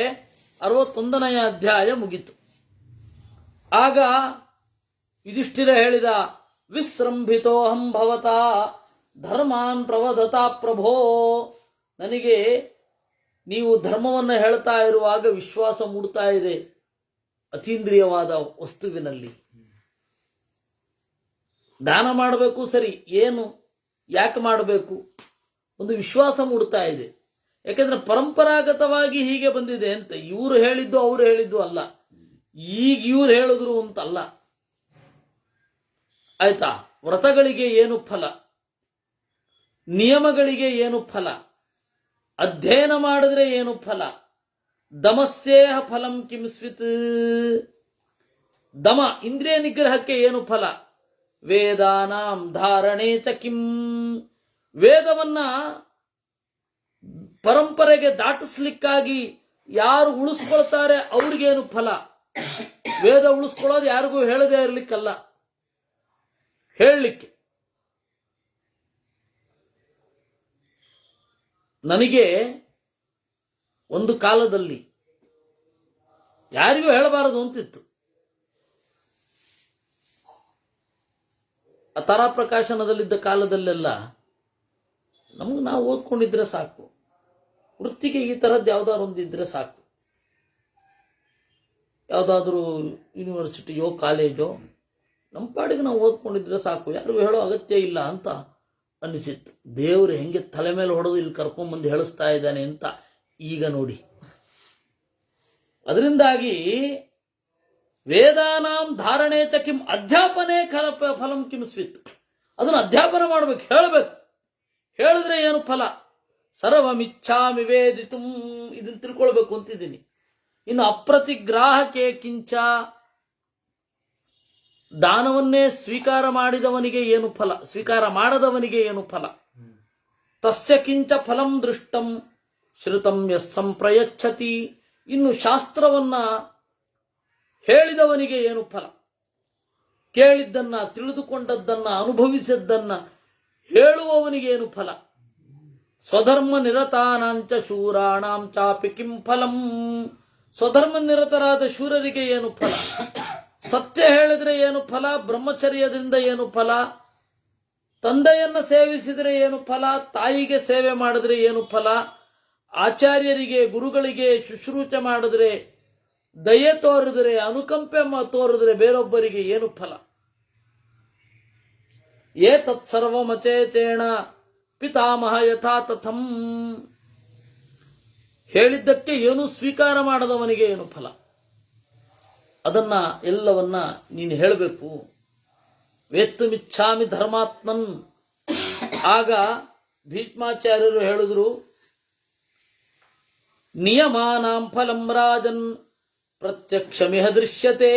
S2: 61ನೇ ಅಧ್ಯಾಯ ಮುಗಿತು. ಆಗ ಯುಧಿಷ್ಠಿರ ಹೇಳಿದ, ವಿಸೃಂಭಿತೋಹಂ ಭವತಾ ಧರ್ಮಾನ್ ಪ್ರವದತಾ ಪ್ರಭೋ. ನನಗೆ ನೀವು ಧರ್ಮವನ್ನು ಹೇಳ್ತಾ ಇರುವಾಗ ವಿಶ್ವಾಸ ಮೂಡ್ತಾ ಇದೆ ಅತೀಂದ್ರಿಯವಾದ ವಸ್ತುವಿನಲ್ಲಿ. ದಾನ ಮಾಡಬೇಕು ಸರಿ, ಏನು ಯಾಕೆ ಮಾಡಬೇಕು, ಒಂದು ವಿಶ್ವಾಸ ಮೂಡ್ತಾ ಇದೆ. ಯಾಕೆಂದ್ರೆ ಪರಂಪರಾಗತವಾಗಿ ಹೀಗೆ ಬಂದಿದೆ ಅಂತ. ಇವರು ಹೇಳಿದ್ದು ಅವರು ಹೇಳಿದ್ದು ಅಲ್ಲ, ಈಗ ಇವ್ರು ಹೇಳಿದ್ರು ಅಂತಲ್ಲ. ಆಯ್ತಾ? ವ್ರತಗಳಿಗೆ ಏನು ಫಲ, ನಿಯಮಗಳಿಗೆ ಏನು ಫಲ, ಅಧ್ಯಯನ ಮಾಡಿದ್ರೆ ಏನು ಫಲ, ದಮಸ್ಯೇಹ ಫಲಂ ಕಿಂಸ್ವಿತ್. ದಮ ಇಂದ್ರಿಯ ನಿಗ್ರಹಕ್ಕೆ ಏನು ಫಲ, ವೇದಾನಾಂ ಧಾರಣೆ ಚ ಕಿಂ. ವೇದವನ್ನ ಪರಂಪರೆಗೆ ದಾಟಿಸ್ಲಿಕ್ಕಾಗಿ ಯಾರು ಉಳಿಸ್ಕೊಳ್ತಾರೆ ಅವ್ರಿಗೇನು ಫಲ. ವೇದ ಉಳಿಸ್ಕೊಳ್ಳೋದು ಯಾರಿಗೂ ಹೇಳದೇ ಇರ್ಲಿಕ್ಕಲ್ಲ, ಹೇಳಲಿಕ್ಕೆ. ನನಗೆ ಒಂದು ಕಾಲದಲ್ಲಿ ಯಾರಿಗೂ ಹೇಳಬಾರದು ಅಂತಿತ್ತು. ಆ ತಾರಾ ಪ್ರಕಾಶನದಲ್ಲಿದ್ದ ಕಾಲದಲ್ಲೆಲ್ಲ ನಮ್ಗೆ ನಾವು ಓದ್ಕೊಂಡಿದ್ರೆ ಸಾಕು, ವೃತ್ತಿಗೆ ಈ ಥರದ್ದು ಯಾವ್ದಾದ್ರು ಒಂದಿದ್ರೆ ಸಾಕು, ಯಾವುದಾದ್ರೂ ಯೂನಿವರ್ಸಿಟಿಯೋ ಕಾಲೇಜೋ ನಮ್ಮ ಪಾಡಿಗೆ ನಾವು ಓದ್ಕೊಂಡಿದ್ರೆ ಸಾಕು, ಯಾರಿಗೂ ಹೇಳೋ ಅಗತ್ಯ ಇಲ್ಲ ಅಂತ ಅನಿಸಿತ್ತು. ದೇವರು ಹೆಂಗೆ ತಲೆ ಮೇಲೆ ಹೊಡೆದು ಇಲ್ಲಿ ಕರ್ಕೊಂಡ್ಬಂದು ಹೇಳಿಸ್ತಾ ಇದ್ದಾನೆ ಅಂತ ಈಗ ನೋಡಿ. ಅದರಿಂದಾಗಿ ವೇದಾನಾಂ ಧಾರಣೆ ಚ ಕಿಂ ಅಧ್ಯಾಪನೆ ಫಲಂ ಕಿಂ ಸ್ವಿತ್. ಅದನ್ನು ಅಧ್ಯಾಪನ ಮಾಡಬೇಕು, ಹೇಳಬೇಕು. ಹೇಳಿದ್ರೆ ಏನು ಫಲ, ಸರ್ವಮಿಚ್ಛಾಮಿ ವೇದಿತುಂ, ಇದನ್ನು ತಿಳ್ಕೊಳ್ಬೇಕು ಅಂತಿದ್ದೀನಿ. ಇನ್ನು ಅಪ್ರತಿಗ್ರಾಹಕ್ಕೆ ಕಿಂಚ, ದಾನವನ್ನೇ ಸ್ವೀಕಾರ ಮಾಡಿದವನಿಗೆ ಏನು ಫಲ, ಸ್ವೀಕಾರ ಮಾಡದವನಿಗೆ ಏನು ಫಲ. ತಸ್ಯ ಕಿಂಚ ಫಲಂ ದೃಷ್ಟಂ ಶ್ರುತಂ ಯಸ್ಸಂ ಪ್ರಯಚ್ಛತಿ. ಇನ್ನು ಶಾಸ್ತ್ರವನ್ನ ಹೇಳಿದವನಿಗೆ ಏನು ಫಲ, ಕೇಳಿದ್ದನ್ನ, ತಿಳಿದುಕೊಂಡದ್ದನ್ನ, ಅನುಭವಿಸಿದ್ದನ್ನ ಹೇಳುವವನಿಗೆ ಏನು ಫಲ. ಸ್ವಧರ್ಮ ನಿರತಾನಾಂಚ ಶೂರಾಣಾಂ ಚಾಪಿ ಕಿಂ ಫಲಂ. ಸ್ವಧರ್ಮ ನಿರತರಾದ ಶೂರರಿಗೆ ಏನು ಫಲ, ಸತ್ಯ ಹೇಳಿದ್ರೆ ಏನು ಫಲ, ಬ್ರಹ್ಮಚರ್ಯದಿಂದ ಏನು ಫಲ, ತಂದೆಯನ್ನು ಸೇವಿಸಿದರೆ ಏನು ಫಲ, ತಾಯಿಗೆ ಸೇವೆ ಮಾಡಿದ್ರೆ ಏನು ಫಲ, ಆಚಾರ್ಯರಿಗೆ ಗುರುಗಳಿಗೆ ಶುಶ್ರೂಷೆ ಮಾಡಿದ್ರೆ, ದಯೆ ತೋರಿದರೆ, ಅನುಕಂಪೆ ತೋರಿದ್ರೆ ಬೇರೊಬ್ಬರಿಗೆ ಏನು ಫಲ. ಏ ತತ್ಸರ್ವಮಚೇಚೇಣ ಪಿತಾಮಹ ಯಥಾ ತಥಂ. ಹೇಳಿದ್ದಕ್ಕೆ ಏನು ಸ್ವೀಕಾರ ಮಾಡದವನಿಗೆ ಏನು ಫಲ. ಅದನ್ನ ಎಲ್ಲವನ್ನ ನೀನು ಹೇಳಬೇಕು. ವೇತ್ತುಮಿಚ್ಛಾಮಿ ಧರ್ಮಾತ್ಮನ್. ಆಗ ಭೀಷ್ಮಾಚಾರ್ಯರು ಹೇಳಿದ್ರು, ನಿಯಮಾನಾಂ ಫಲಂ ರಾಜನ್ ಪ್ರತ್ಯಕ್ಷಮಿಹ ದೃಶ್ಯತೆ.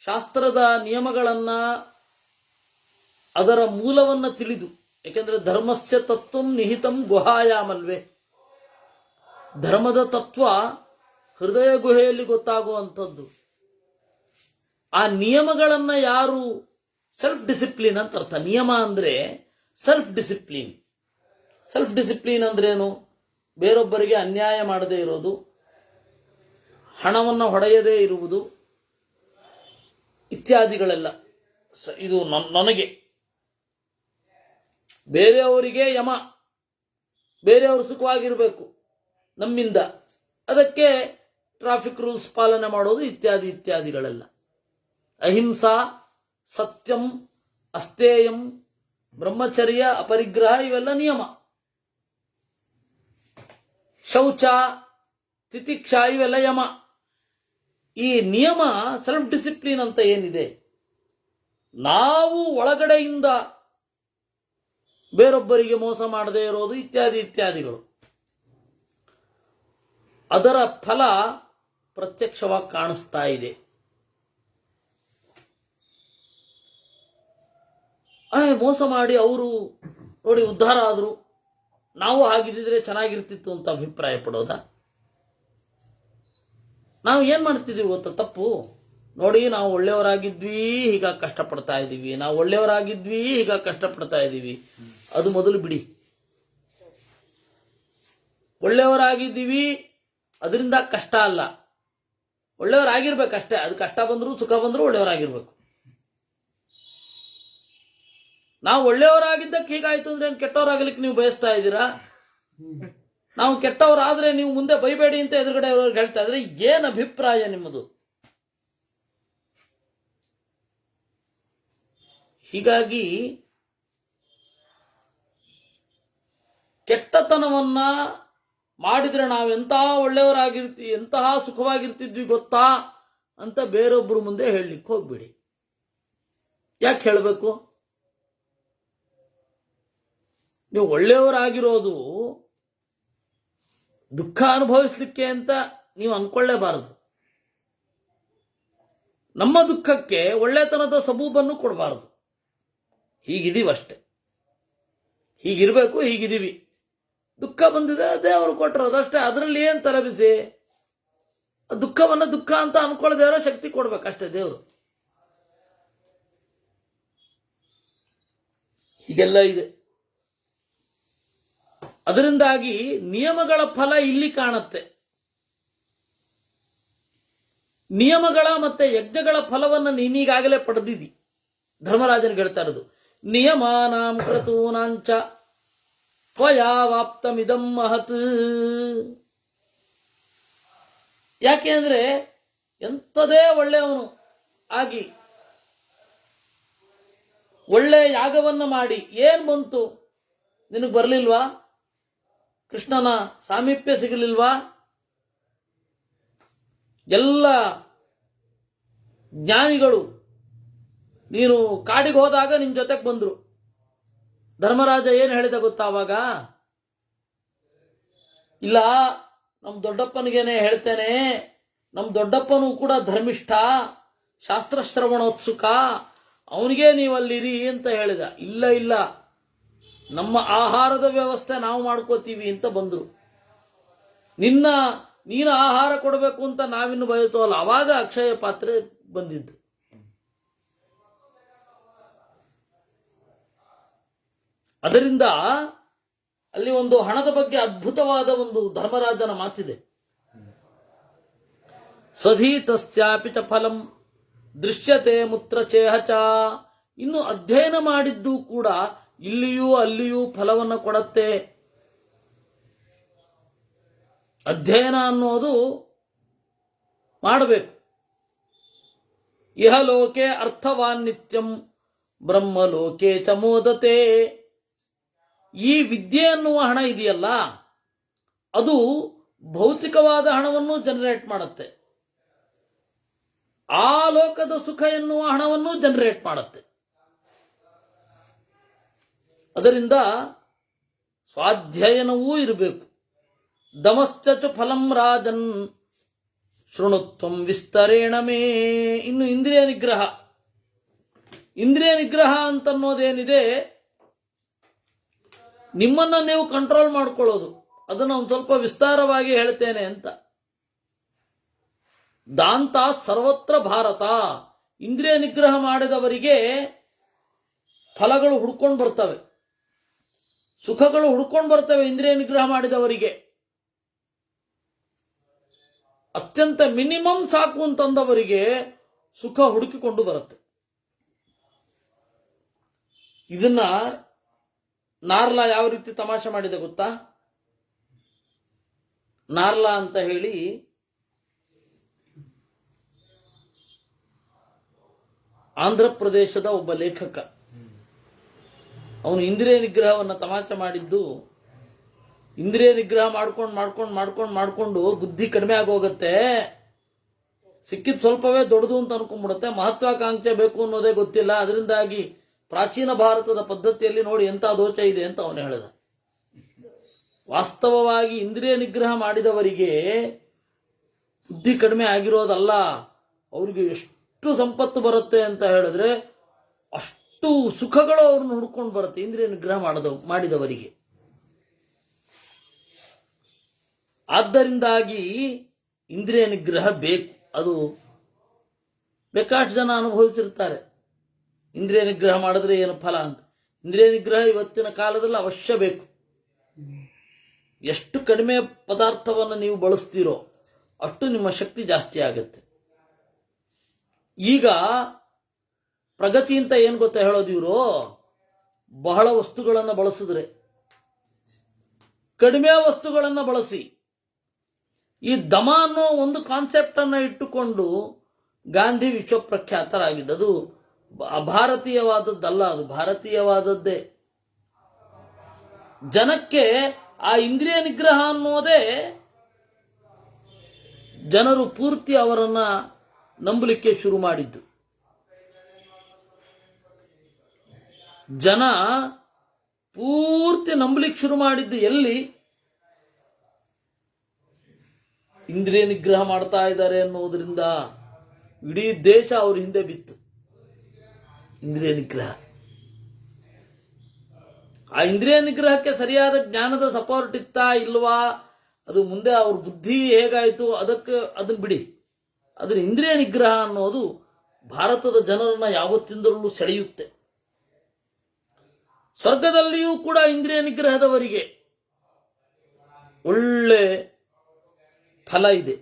S2: ಶಾಸ್ತ್ರದ ನಿಯಮಗಳನ್ನ, ಅದರ ಮೂಲವನ್ನ ತಿಳಿದು, ಏಕೆಂದರೆ ಧರ್ಮಸ್ಯ ತತ್ವಂ ನಿಹಿತಂ ಗುಹಾಯಾಮಲ್ವೇ. ಧರ್ಮದ ತತ್ವ ಹೃದಯ ಗುಹೆಯಲ್ಲಿ ಗೊತ್ತಾಗುವಂಥದ್ದು. ಆ ನಿಯಮಗಳನ್ನ ಯಾರು, ಸೆಲ್ಫ್ ಡಿಸಿಪ್ಲಿನ್ ಅಂತ ಅರ್ಥ. ನಿಯಮ ಅಂದ್ರೆ ಸೆಲ್ಫ್ ಡಿಸಿಪ್ಲಿನ್. ಸೆಲ್ಫ್ ಡಿಸಿಪ್ಲಿನ್ ಅಂದ್ರೇನು? ಬೇರೊಬ್ಬರಿಗೆ ಅನ್ಯಾಯ ಮಾಡದೇ ಇರೋದು, ಹಣವನ್ನು ಹೊಡೆಯದೇ ಇರುವುದು ಇತ್ಯಾದಿಗಳೆಲ್ಲ. ಇದು ನನಗೆ, ಬೇರೆಯವರಿಗೆ ಯಮ, ಬೇರೆಯವರು ಸುಖವಾಗಿರಬೇಕು ನಮ್ಮಿಂದ, ಅದಕ್ಕೆ ಟ್ರಾಫಿಕ್ ರೂಲ್ಸ್ ಪಾಲನೆ ಮಾಡೋದು ಇತ್ಯಾದಿ ಇತ್ಯಾದಿಗಳೆಲ್ಲ. ಅಹಿಂಸಾ, ಸತ್ಯಂ, ಅಸ್ತೇಯಂ, ಬ್ರಹ್ಮಚರ್ಯ, ಅಪರಿಗ್ರಹ ಇವೆಲ್ಲ ನಿಯಮ. ಶೌಚ, ತಿತಿಕ್ಷಾ ಇವೆಲ್ಲ ಯಮ. ಈ ನಿಯಮ, ಸೆಲ್ಫ್ ಡಿಸಿಪ್ಲಿನ್ ಅಂತ ಏನಿದೆ, ನಾವು ಒಳಗಡೆಯಿಂದ ಬೇರೊಬ್ಬರಿಗೆ ಮೋಸ ಮಾಡದೇ ಇರೋದು ಇತ್ಯಾದಿ ಇತ್ಯಾದಿಗಳು, ಅದರ ಫಲ ಪ್ರತ್ಯಕ್ಷವಾಗಿ ಕಾಣಿಸ್ತಾ ಇದೆ. ಮೋಸ ಮಾಡಿ ಅವರು ನೋಡಿ ಉದ್ಧಾರ ಆದ್ರು, ನಾವು ಆಗಿದ್ದಿದ್ರೆ ಚೆನ್ನಾಗಿರ್ತಿತ್ತು ಅಂತ ಅಭಿಪ್ರಾಯ ಪಡೋದ? ನಾವು ಏನ್ ಮಾಡ್ತಿದೀವಿ ಗೊತ್ತಾ ತಪ್ಪು? ನೋಡಿ, ನಾವು ಒಳ್ಳೆಯವರಾಗಿದ್ವಿ, ಹೀಗ ಕಷ್ಟಪಡ್ತಾ ಇದ್ದೀವಿ, ನಾವು ಒಳ್ಳೆಯವರಾಗಿದ್ವಿ, ಹೀಗ ಕಷ್ಟಪಡ್ತಾ ಇದ್ದೀವಿ. ಅದು ಮೊದಲು ಬಿಡಿ. ಒಳ್ಳೆಯವರಾಗಿದ್ದೀವಿ ಅದರಿಂದ ಕಷ್ಟ ಅಲ್ಲ, ಒಳ್ಳೆಯವರಾಗಿರ್ಬೇಕಷ್ಟೇ. ಅದು ಕಷ್ಟ ಬಂದ್ರು ಸುಖ ಬಂದ್ರು ಒಳ್ಳೆಯವರಾಗಿರ್ಬೇಕು. ನಾವು ಒಳ್ಳೆಯವರಾಗಿದ್ದಕ್ಕೆ ಹೀಗಾಯ್ತು ಅಂದ್ರೆ ಕೆಟ್ಟವರಾಗಲಿಕ್ಕೆ ನೀವು ಬಯಸ್ತಾ ಇದ್ದೀರಾ? ನಾವು ಕೆಟ್ಟವರಾದ್ರೆ ನೀವು ಮುಂದೆ ಬೈಬೇಡಿ ಅಂತ ಎದುರುಗಡೆ ಅವ್ರಿಗೆ ಹೇಳ್ತಾ ಇದ್ರೆ ಏನ್ ಅಭಿಪ್ರಾಯ ನಿಮ್ಮದು? ಹೀಗಾಗಿ ಕೆಟ್ಟತನವನ್ನ ಮಾಡಿದ್ರೆ ನಾವೆಂತಹ ಒಳ್ಳೆಯವರಾಗಿರ್ತೀವಿ, ಎಂತಹ ಸುಖವಾಗಿರ್ತಿದ್ವಿ ಗೊತ್ತಾ ಅಂತ ಬೇರೊಬ್ಬರು ಮುಂದೆ ಹೇಳಲಿಕ್ಕೆ ಹೋಗ್ಬೇಡಿ. ಯಾಕೆ ಹೇಳಬೇಕು? ನೀವು ಒಳ್ಳೆಯವರಾಗಿರೋದು ದುಃಖ ಅನುಭವಿಸ್ಲಿಕ್ಕೆ ಅಂತ ನೀವು ಅನ್ಕೊಳ್ಳೇಬಾರದು. ನಮ್ಮ ದುಃಖಕ್ಕೆ ಒಳ್ಳೆತನದ ಸಬೂಬನ್ನು ಕೊಡಬಾರದು. ಹೀಗಿದೀವಷ್ಟೆ, ಹೀಗಿರ್ಬೇಕು, ಹೀಗಿದೀವಿ. ದುಃಖ ಬಂದಿದೆ, ದೇವರು ಕೊಟ್ಟರು, ಅದಷ್ಟೇ. ಅದರಲ್ಲಿ ಏನ್ ತಲೆಬಿಸಿ? ದುಃಖವನ್ನ ದುಃಖ ಅಂತ ಅನ್ಕೊಳ್ಳದೆ ಇರೋ ಶಕ್ತಿ ಕೊಡ್ಬೇಕಷ್ಟೇ ದೇವರು. ಹೀಗೆಲ್ಲ ಇದೆ. ಅದರಿಂದಾಗಿ ನಿಯಮಗಳ ಫಲ ಇಲ್ಲಿ ಕಾಣುತ್ತೆ. ನಿಯಮಗಳ ಮತ್ತೆ ಯಜ್ಞಗಳ ಫಲವನ್ನು ನೀನೀಗಾಗಲೇ ಪಡೆದಿದ್ದಿ. ಧರ್ಮರಾಜನಿಗೆ ಹೇಳ್ತಾ ಇರೋದು, ನಿಯಮಾನಾಂ ಕ್ರತೂನಾಂಚ ತ್ವಯಾವಾಪ್ತಮಿದಂ ಮಹತ್. ಯಾಕೆ ಅಂದ್ರೆ ಎಂಥದೇ ಒಳ್ಳೆಯವನು ಆಗಿ ಒಳ್ಳೆ ಯಾಗವನ್ನ ಮಾಡಿ ಏನ್ ಬಂತು? ನಿನಗೆ ಬರಲಿಲ್ವಾ? ಕೃಷ್ಣನ ಸಾಮೀಪ್ಯ ಸಿಗಲಿಲ್ವಾ? ಎಲ್ಲ ಜ್ಞಾನಿಗಳು ನೀನು ಕಾಡಿಗೆ ಹೋದಾಗ ನಿನ್ ಜೊತೆಗೆ ಬಂದ್ರು. ಧರ್ಮರಾಜ ಏನು ಹೇಳಿದ ಗೊತ್ತಾ ಅವಾಗ? ಇಲ್ಲ, ನಮ್ಮ ದೊಡ್ಡಪ್ಪನಿಗೇನೆ ಹೇಳ್ತೇನೆ, ನಮ್ಮ ದೊಡ್ಡಪ್ಪನೂ ಕೂಡ ಧರ್ಮಿಷ್ಠ, ಶಾಸ್ತ್ರಶ್ರವಣೋತ್ಸುಕ, ಅವನಿಗೆ ನೀವಲ್ಲಿರಿ ಅಂತ ಹೇಳಿದ. ಇಲ್ಲ ಇಲ್ಲ, ನಮ್ಮ ಆಹಾರದ ವ್ಯವಸ್ಥೆ ನಾವು ಮಾಡ್ಕೋತೀವಿ ಅಂತ ಬಂದ್ರು. ನೀನು ಆಹಾರ ಕೊಡಬೇಕು ಅಂತ ನಾವಿನ್ನು ಬಯತೋಲ್ಲ. ಅವಾಗ ಅಕ್ಷಯ ಪಾತ್ರೆ ಬಂದಿದ್ದು. ಅದರಿಂದ ಅಲ್ಲಿ ಒಂದು ಹಣದ ಬಗ್ಗೆ ಅದ್ಭುತವಾದ ಒಂದು ಧರ್ಮರಾಜನ ಮಾತಿದೆ. ಸ್ವಧೀತಸ್ಯಾಪಿ ಚ ಫಲಂ ದೃಶ್ಯತೆ ಮುತ್ರ ಚೇಹಚ. ಇನ್ನು ಅಧ್ಯಯನ ಮಾಡಿದ್ದು ಕೂಡ ಇಲ್ಲಿಯೂ ಅಲ್ಲಿಯೂ ಫಲವನ್ನು ಕೊಡತ್ತೆ. ಅಧ್ಯಯನ ಅನ್ನೋದು ಮಾಡಬೇಕು. ಇಹಲೋಕೆ ಅರ್ಥವಾನ್ ನಿತ್ಯಂ ಬ್ರಹ್ಮಲೋಕೆ ಚ ಮೋದತೆ. ಈ ವಿದ್ಯೆ ಅನ್ನುವ ಹಣ ಇದೆಯಲ್ಲ, ಅದು ಭೌತಿಕವಾದ ಹಣವನ್ನು ಜನರೇಟ್ ಮಾಡುತ್ತೆ, ಆ ಲೋಕದ ಸುಖ ಎನ್ನುವ ಹಣವನ್ನು ಜನರೇಟ್ ಮಾಡುತ್ತೆ. ಅದರಿಂದ ಸ್ವಾಧ್ಯಯನವೂ ಇರಬೇಕು. ದಮಶ್ಚ ಫಲಂ ರಾಜನ್ ಶೃಣುತ್ವಂ ವಿಸ್ತರೇಣ ಮೇ. ಇನ್ನು ಇಂದ್ರಿಯ ನಿಗ್ರಹ. ಇಂದ್ರಿಯ ನಿಗ್ರಹ ಅಂತನ್ನೋದೇನಿದೆ, ನಿಮ್ಮನ್ನ ನೀವು ಕಂಟ್ರೋಲ್ ಮಾಡ್ಕೊಳ್ಳೋದು. ಅದನ್ನು ಒಂದು ಸ್ವಲ್ಪ ವಿಸ್ತಾರವಾಗಿ ಹೇಳ್ತೇನೆ ಅಂತ. ದಾಂತ ಸರ್ವತ್ರ ಭಾರತ. ಇಂದ್ರಿಯ ನಿಗ್ರಹ ಮಾಡಿದವರಿಗೆ ಫಲಗಳು ಹುಡ್ಕೊಂಡು ಬರ್ತವೆ, ಸುಖಗಳು ಹುಡ್ಕೊಂಡು ಬರ್ತವೆ. ಇಂದ್ರಿಯ ನಿಗ್ರಹ ಮಾಡಿದವರಿಗೆ ಅತ್ಯಂತ ಮಿನಿಮಮ್ ಸಾಕು ಅಂತಂದವರಿಗೆ ಸುಖ ಹುಡುಕಿಕೊಂಡು ಬರುತ್ತೆ. ಇದನ್ನ ನಾರ್ಲಾ ಯಾವ ರೀತಿ ತಮಾಷೆ ಮಾಡಿದೆ ಗೊತ್ತಾ? ನಾರ್ಲಾ ಅಂತ ಹೇಳಿ ಆಂಧ್ರ ಪ್ರದೇಶದ ಒಬ್ಬ ಲೇಖಕ. ಅವನು ಇಂದ್ರಿಯ ನಿಗ್ರಹವನ್ನು ತಮಾಷೆ ಮಾಡಿದ್ದು, ಇಂದ್ರಿಯ ನಿಗ್ರಹ ಮಾಡ್ಕೊಂಡು ಬುದ್ಧಿ ಕಡಿಮೆ ಆಗೋಗತ್ತೆ, ಸಿಕ್ಕಿದ್ ಸ್ವಲ್ಪವೇ ದೊಡ್ಡದು ಅಂತ ಅನ್ಕೊಂಡ್ಬಿಡುತ್ತೆ, ಮಹತ್ವಾಕಾಂಕ್ಷೆ ಬೇಕು ಅನ್ನೋದೇ ಗೊತ್ತಿಲ್ಲ. ಅದರಿಂದಾಗಿ ಪ್ರಾಚೀನ ಭಾರತದ ಪದ್ಧತಿಯಲ್ಲಿ ನೋಡಿ ಎಂಥ ದೋಷ ಇದೆ ಅಂತ ಅವನು ಹೇಳಿದ. ವಾಸ್ತವವಾಗಿ ಇಂದ್ರಿಯ ನಿಗ್ರಹ ಮಾಡಿದವರಿಗೆ ಬುದ್ಧಿ ಕಡಿಮೆ ಆಗಿರೋದಲ್ಲ, ಅವರಿಗೆ ಎಷ್ಟು ಸಂಪತ್ತು ಬರುತ್ತೆ ಅಂತ ಹೇಳಿದ್ರೆ ಅಷ್ಟು ಸುಖಗಳು ಅವ್ರನ್ನ ಹುಡ್ಕೊಂಡು ಬರುತ್ತೆ ಇಂದ್ರಿಯ ನಿಗ್ರಹ ಮಾಡಿದವರಿಗೆ. ಆದ್ದರಿಂದಾಗಿ ಇಂದ್ರಿಯ ನಿಗ್ರಹ ಬೇಕು. ಅದು ಬೇಕಾಷ್ಟು ಜನ ಅನುಭವಿಸಿರ್ತಾರೆ, ಇಂದ್ರಿಯ ನಿಗ್ರಹ ಮಾಡಿದ್ರೆ ಏನು ಫಲ ಅಂತ. ಇಂದ್ರಿಯ ನಿಗ್ರಹ ಇವತ್ತಿನ ಕಾಲದಲ್ಲಿ ಅವಶ್ಯ ಬೇಕು. ಎಷ್ಟು ಕಡಿಮೆ ಪದಾರ್ಥವನ್ನು ನೀವು ಬಳಸ್ತೀರೋ ಅಷ್ಟು ನಿಮ್ಮ ಶಕ್ತಿ ಜಾಸ್ತಿ ಆಗುತ್ತೆ. ಈಗ ಪ್ರಗತಿ ಅಂತ ಏನು ಗೊತ್ತಾ ಹೇಳೋದು ಇವರು? ಬಹಳ ವಸ್ತುಗಳನ್ನು ಬಳಸಿದ್ರೆ ಕಡಿಮೆ ವಸ್ತುಗಳನ್ನು ಬಳಸಿ. ಈ ದಮ ಅನ್ನೋ ಒಂದು ಕಾನ್ಸೆಪ್ಟ್ ಅನ್ನ ಇಟ್ಟುಕೊಂಡು ಗಾಂಧಿ ವಿಶ್ವಪ್ರಖ್ಯಾತರಾಗಿದ್ದು. ಅದು ಅಭಾರತೀಯವಾದದ್ದಲ್ಲ, ಅದು ಭಾರತೀಯವಾದದ್ದೇ. ಜನಕ್ಕೆ ಆ ಇಂದ್ರಿಯ ನಿಗ್ರಹ ಅನ್ನೋದೇ ಜನರು ಪೂರ್ತಿ ಅವರನ್ನ ನಂಬಲಿಕ್ಕೆ ಶುರು ಮಾಡಿದ್ದು. ಜನ ಪೂರ್ತಿ ನಂಬಲಿಕ್ಕೆ ಶುರು ಮಾಡಿದ್ದು ಎಲ್ಲಿ? ಇಂದ್ರಿಯ ನಿಗ್ರಹ ಮಾಡ್ತಾ ಇದ್ದಾರೆ ಅನ್ನೋದ್ರಿಂದ ಇಡೀ ದೇಶ ಅವ್ರ ಹಿಂದೆ ಬಿತ್ತು. ಇಂದ್ರಿಯ ನಿಗ್ರಹ, ಆ ಇಂದ್ರಿಯ ನಿಗ್ರಹಕ್ಕೆ ಸರಿಯಾದ ಜ್ಞಾನದ ಸಪೋರ್ಟ್ ಇತ್ತಾ ಇಲ್ವಾ, ಅದು ಮುಂದೆ ಅವ್ರ ಬುದ್ಧಿ ಹೇಗಾಯಿತು ಅದನ್ನ ಬಿಡಿ. ಅದರ ಇಂದ್ರಿಯ ನಿಗ್ರಹ ಅನ್ನೋದು ಭಾರತದ ಜನರನ್ನ ಯಾವತ್ತಿಂದಲೂ ಸೆಳೆಯುತ್ತೆ. ಸ್ವರ್ಗದಲ್ಲಿಯೂ ಕೂಡ ಇಂದ್ರಿಯ ನಿಗ್ರಹದವರಿಗೆ ಒಳ್ಳೆ ಫಲ ಇದೆ.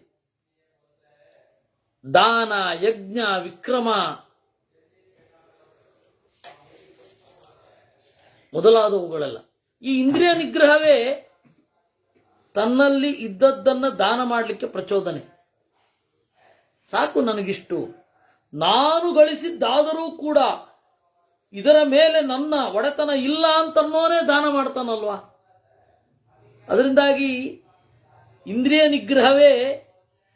S2: ದಾನ, ಯಜ್ಞ, ವಿಕ್ರಮ ಮೊದಲಾದವುಗಳೆಲ್ಲ ಈ ಇಂದ್ರಿಯ ನಿಗ್ರಹವೇ ತನ್ನಲ್ಲಿ ಇದ್ದದ್ದನ್ನ ದಾನ ಮಾಡಲಿಕ್ಕೆ ಪ್ರಚೋದನೆ. ಸಾಕು ನನಗಿಷ್ಟು, ನಾನು ಗಳಿಸಿದ್ದಾದರೂ ಕೂಡ ಇದರ ಮೇಲೆ ನನ್ನ ಒಡೆತನ ಇಲ್ಲ ಅಂತನ್ನೋನೇ ದಾನ ಮಾಡ್ತಾನಲ್ವಾ. ಅದರಿಂದಾಗಿ ಇಂದ್ರಿಯ ನಿಗ್ರಹವೇ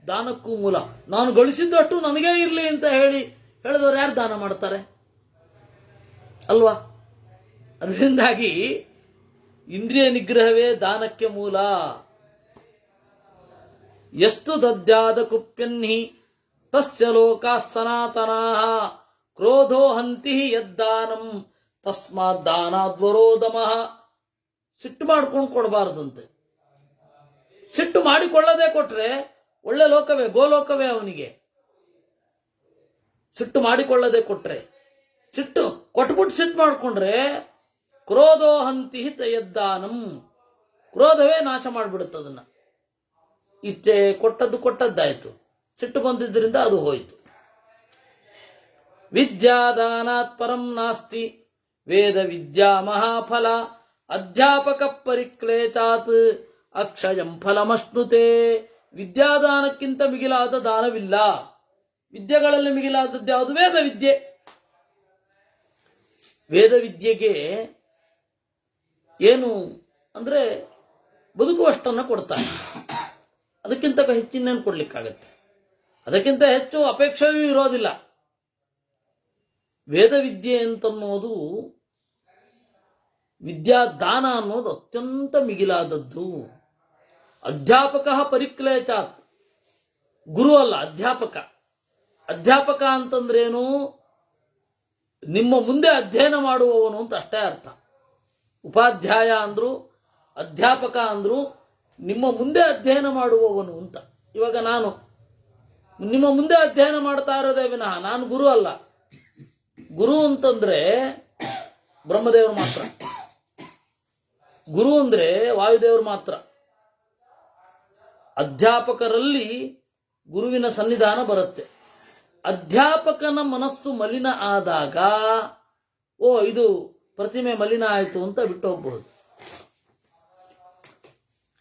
S2: ದಾನಕ್ಕೂ ಮೂಲ. ನಾನು ಗಳಿಸಿದ್ದಷ್ಟು ನನಗೇ ಇರಲಿ ಅಂತ ಹೇಳಿದವರು ಯಾರು ದಾನ ಮಾಡ್ತಾರೆ ಅಲ್ವಾ? ಅದರಿಂದಾಗಿ ಇಂದ್ರಿಯ ನಿಗ್ರಹವೇ ದಾನಕ್ಕೆ ಮೂಲ. ಎಷ್ಟು ದದ್ಯಾದ ಕುಪ್ಯನ್ಹಿ ತಸ್ಯ ಲೋಕಾ ಸನಾತನಾಃ ಕ್ರೋಧೋ ಹಂತಿ ಯದ್ದಾನಂ ತಸ್ಮಾತ್ ದಾನಾದ್ವರೋದಮಃ. ಸಿಟ್ಟು ಮಾಡ್ಕೊಂಡು ಕೊಡಬಾರದಂತೆ. ಸಿಟ್ಟು ಮಾಡಿಕೊಳ್ಳದೆ ಕೊಟ್ರೆ ಒಳ್ಳೆ ಲೋಕವೇ, ಗೋಲೋಕವೇ ಅವನಿಗೆ. ಸಿಟ್ಟು ಮಾಡಿಕೊಳ್ಳದೆ ಕೊಟ್ರೆ, ಸಿಟ್ಟು ಕೊಟ್ಬಿಟ್ಟು ಸಿಟ್ಟು ಮಾಡಿಕೊಂಡ್ರೆ ಕ್ರೋಧೋ ಹಂತಿ ಯದ್ದಾನಂ, ಕ್ರೋಧವೇ ನಾಶ ಮಾಡಿಬಿಡುತ್ತದನ್ನ. ಇಚ್ಛೆ ಕೊಟ್ಟದ್ದಾಯ್ತು, ಸಿಟ್ಟು ಬಂದಿದ್ದರಿಂದ ಅದು ಹೋಯಿತು. ವಿದ್ಯಾದಾನಾತ್ ಪರಂ ನಾಸ್ತಿ ವೇದ ವಿದ್ಯಾ ಮಹಾಫಲ ಅಧ್ಯಾಪಕ ಪರಿಕ್ಲೇಚಾತ್ ಅಕ್ಷಯಂ ಫಲಮಶ್ನುತೆ. ವಿದ್ಯಾದಾನಕ್ಕಿಂತ ಮಿಗಿಲಾದ ದಾನವಿಲ್ಲ. ವಿದ್ಯೆಗಳಲ್ಲಿ ಮಿಗಿಲಾದದ್ದು ಯಾವುದು? ವೇದ ವಿದ್ಯೆ. ವೇದ ವಿದ್ಯೆಗೆ ಏನು ಅಂದ್ರೆ ಬದುಕುವಷ್ಟನ್ನು ಕೊಡ್ತಾನೆ. ಅದಕ್ಕಿಂತ ಹೆಚ್ಚಿನೇನು ಕೊಡ್ಲಿಕ್ಕಾಗತ್ತೆ? ಅದಕ್ಕಿಂತ ಹೆಚ್ಚು ಅಪೇಕ್ಷೆಯೂ ಇರೋದಿಲ್ಲ. ವೇದ ವಿದ್ಯೆ ಅಂತನ್ನೋದು, ವಿದ್ಯಾದಾನ ಅನ್ನೋದು ಅತ್ಯಂತ ಮಿಗಿಲಾದದ್ದು. ಅಧ್ಯಾಪಕ ಪರಿಕ್ಲೇಚಾತ್, ಗುರು ಅಲ್ಲ ಅಧ್ಯಾಪಕ. ಅಧ್ಯಾಪಕ ಅಂತಂದ್ರೇನು? ನಿಮ್ಮ ಮುಂದೆ ಅಧ್ಯಯನ ಮಾಡುವವನು ಅಂತ ಅಷ್ಟೇ ಅರ್ಥ. ಉಪಾಧ್ಯಾಯ ಅಂದ್ರು, ಅಧ್ಯಾಪಕ ಅಂದ್ರು ನಿಮ್ಮ ಮುಂದೆ ಅಧ್ಯಯನ ಮಾಡುವವನು ಅಂತ. ಇವಾಗ ನಾನು ನಿಮ್ಮ ಮುಂದೆ ಅಧ್ಯಯನ ಮಾಡ್ತಾ ಇರೋದೇ ವಿನಃ ನಾನು ಗುರು ಅಲ್ಲ. ಗುರು ಅಂತಂದ್ರೆ ಬ್ರಹ್ಮದೇವರು ಮಾತ್ರ. ಗುರು ಅಂದ್ರೆ ವಾಯುದೇವರು ಮಾತ್ರ. ಅಧ್ಯಾಪಕರಲ್ಲಿ ಗುರುವಿನ ಸನ್ನಿಧಾನ ಬರುತ್ತೆ. ಅಧ್ಯಾಪಕನ ಮನಸ್ಸು ಮಲಿನ ಆದಾಗ ಇದು ಪ್ರತಿಮೆ ಮಲಿನ ಆಯಿತು ಅಂತ ಬಿಟ್ಟು ಹೋಗಬಹುದು.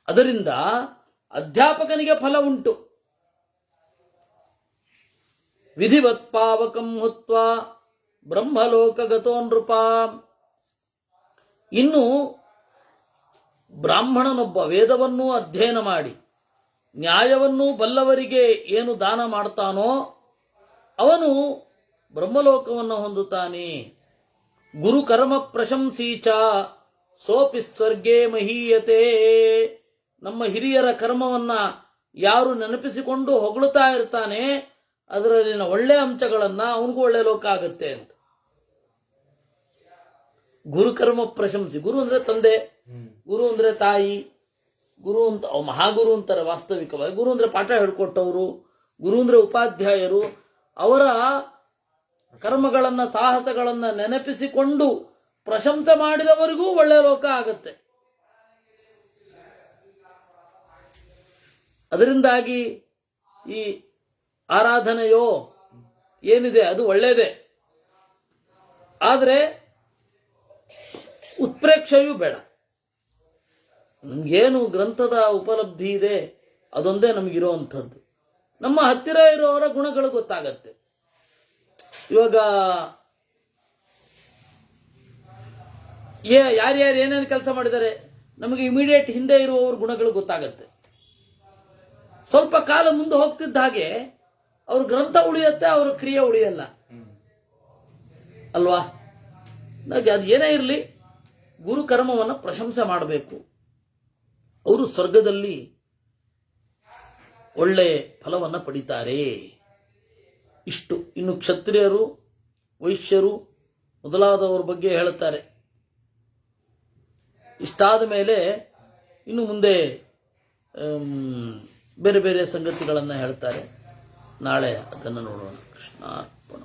S2: ಅದರಿಂದ ಅಧ್ಯಾಪಕನಿಗೆ ಫಲ ಉಂಟು. ವಿಧಿವತ್ ಪಾವಕಂ ಹುತ್ವ ಬ್ರಹ್ಮಲೋಕಗತೋ ನೃಪ. ಇನ್ನು ಬ್ರಾಹ್ಮಣನೊಬ್ಬ ವೇದವನ್ನೂ ಅಧ್ಯಯನ ಮಾಡಿ ನ್ಯಾಯವನ್ನೂ ಬಲ್ಲವರಿಗೆ ಏನು ದಾನ ಮಾಡ್ತಾನೋ ಅವನು ಬ್ರಹ್ಮಲೋಕವನ್ನು ಹೊಂದುತ್ತಾನೆ. ಗುರು ಕರ್ಮ ಪ್ರಶಂಸೀಚ ಸೋಪಿ ಸ್ವರ್ಗೇ ಮಹೀಯತೆ. ನಮ್ಮ ಹಿರಿಯರ ಕರ್ಮವನ್ನ ಯಾರು ನೆನಪಿಸಿಕೊಂಡು ಹೊಗಳುತ್ತಾ ಇರ್ತಾನೆ ಅದರಲ್ಲಿನ ಒಳ್ಳೆ ಅಂಶಗಳನ್ನ ಅವನಿಗೂ ಒಳ್ಳೆ ಲೋಕ ಆಗುತ್ತೆ ಅಂತ. ಗುರು ಕರ್ಮ ಪ್ರಶಂಸಿ. ಗುರು ಅಂದ್ರೆ ತಂದೆ, ಗುರು ಅಂದ್ರೆ ತಾಯಿ, ಗುರು ಅಂತ ಮಹಾಗುರು ಅಂತಾರೆ ವಾಸ್ತವಿಕವಾಗಿ. ಗುರು ಅಂದ್ರೆ ಪಾಠ ಹೇಳ್ಕೊಟ್ಟವರು, ಗುರು ಅಂದ್ರೆ ಉಪಾಧ್ಯಾಯರು. ಅವರ ಕರ್ಮಗಳನ್ನ ಸಾಹಸಗಳನ್ನ ನೆನಪಿಸಿಕೊಂಡು ಪ್ರಶಂಸೆ ಮಾಡಿದವರಿಗೂ ಒಳ್ಳೆ ಲೋಕ ಆಗತ್ತೆ. ಅದರಿಂದಾಗಿ ಈ ಆರಾಧನೆಯೋ ಏನಿದೆ ಅದು ಒಳ್ಳೆಯದೇ. ಆದರೆ ಉತ್ಪ್ರೇಕ್ಷೆಯೂ ಬೇಡ. ನಮಗೇನು ಗ್ರಂಥದ ಉಪಲಬ್ಧಿ ಇದೆ ಅದೊಂದೇ ನಮಗಿರೋವಂಥದ್ದು. ನಮ್ಮ ಹತ್ತಿರ ಇರೋವರ ಗುಣಗಳು ಗೊತ್ತಾಗತ್ತೆ. ಇವಾಗ ಯಾರ್ಯಾರು ಏನೇನು ಕೆಲಸ ಮಾಡಿದ್ದಾರೆ ನಮಗೆ ಇಮಿಡಿಯೇಟ್ ಹಿಂದೆ ಇರುವವ್ರ ಗುಣಗಳು ಗೊತ್ತಾಗತ್ತೆ. ಸ್ವಲ್ಪ ಕಾಲ ಮುಂದೆ ಹೋಗ್ತಿದ್ದ ಹಾಗೆ ಅವ್ರ ಗ್ರಂಥ ಉಳಿಯುತ್ತೆ, ಅವ್ರ ಕ್ರಿಯೆ ಉಳಿಯಲ್ಲ ಅಲ್ವಾ? ಅದು ಏನೇ ಇರಲಿ ಗುರು ಕರ್ಮವನ್ನು ಪ್ರಶಂಸೆ ಮಾಡಬೇಕು. ಅವರು ಸ್ವರ್ಗದಲ್ಲಿ ಒಳ್ಳೆ ಫಲವನ್ನು ಪಡಿತಾರೆ. ಇಷ್ಟು. ಇನ್ನು ಕ್ಷತ್ರಿಯರು, ವೈಶ್ಯರು ಮೊದಲಾದವರ ಬಗ್ಗೆ ಹೇಳುತ್ತಾರೆ. ಇಷ್ಟಾದ ಮೇಲೆ ಇನ್ನು ಮುಂದೆ ಬೇರೆ ಬೇರೆ ಸಂಗತಿಗಳನ್ನು ಹೇಳ್ತಾರೆ. ನಾಳೆ ಅದನ್ನು ನೋಡೋಣ. ಕೃಷ್ಣಾರ್ಪಣ.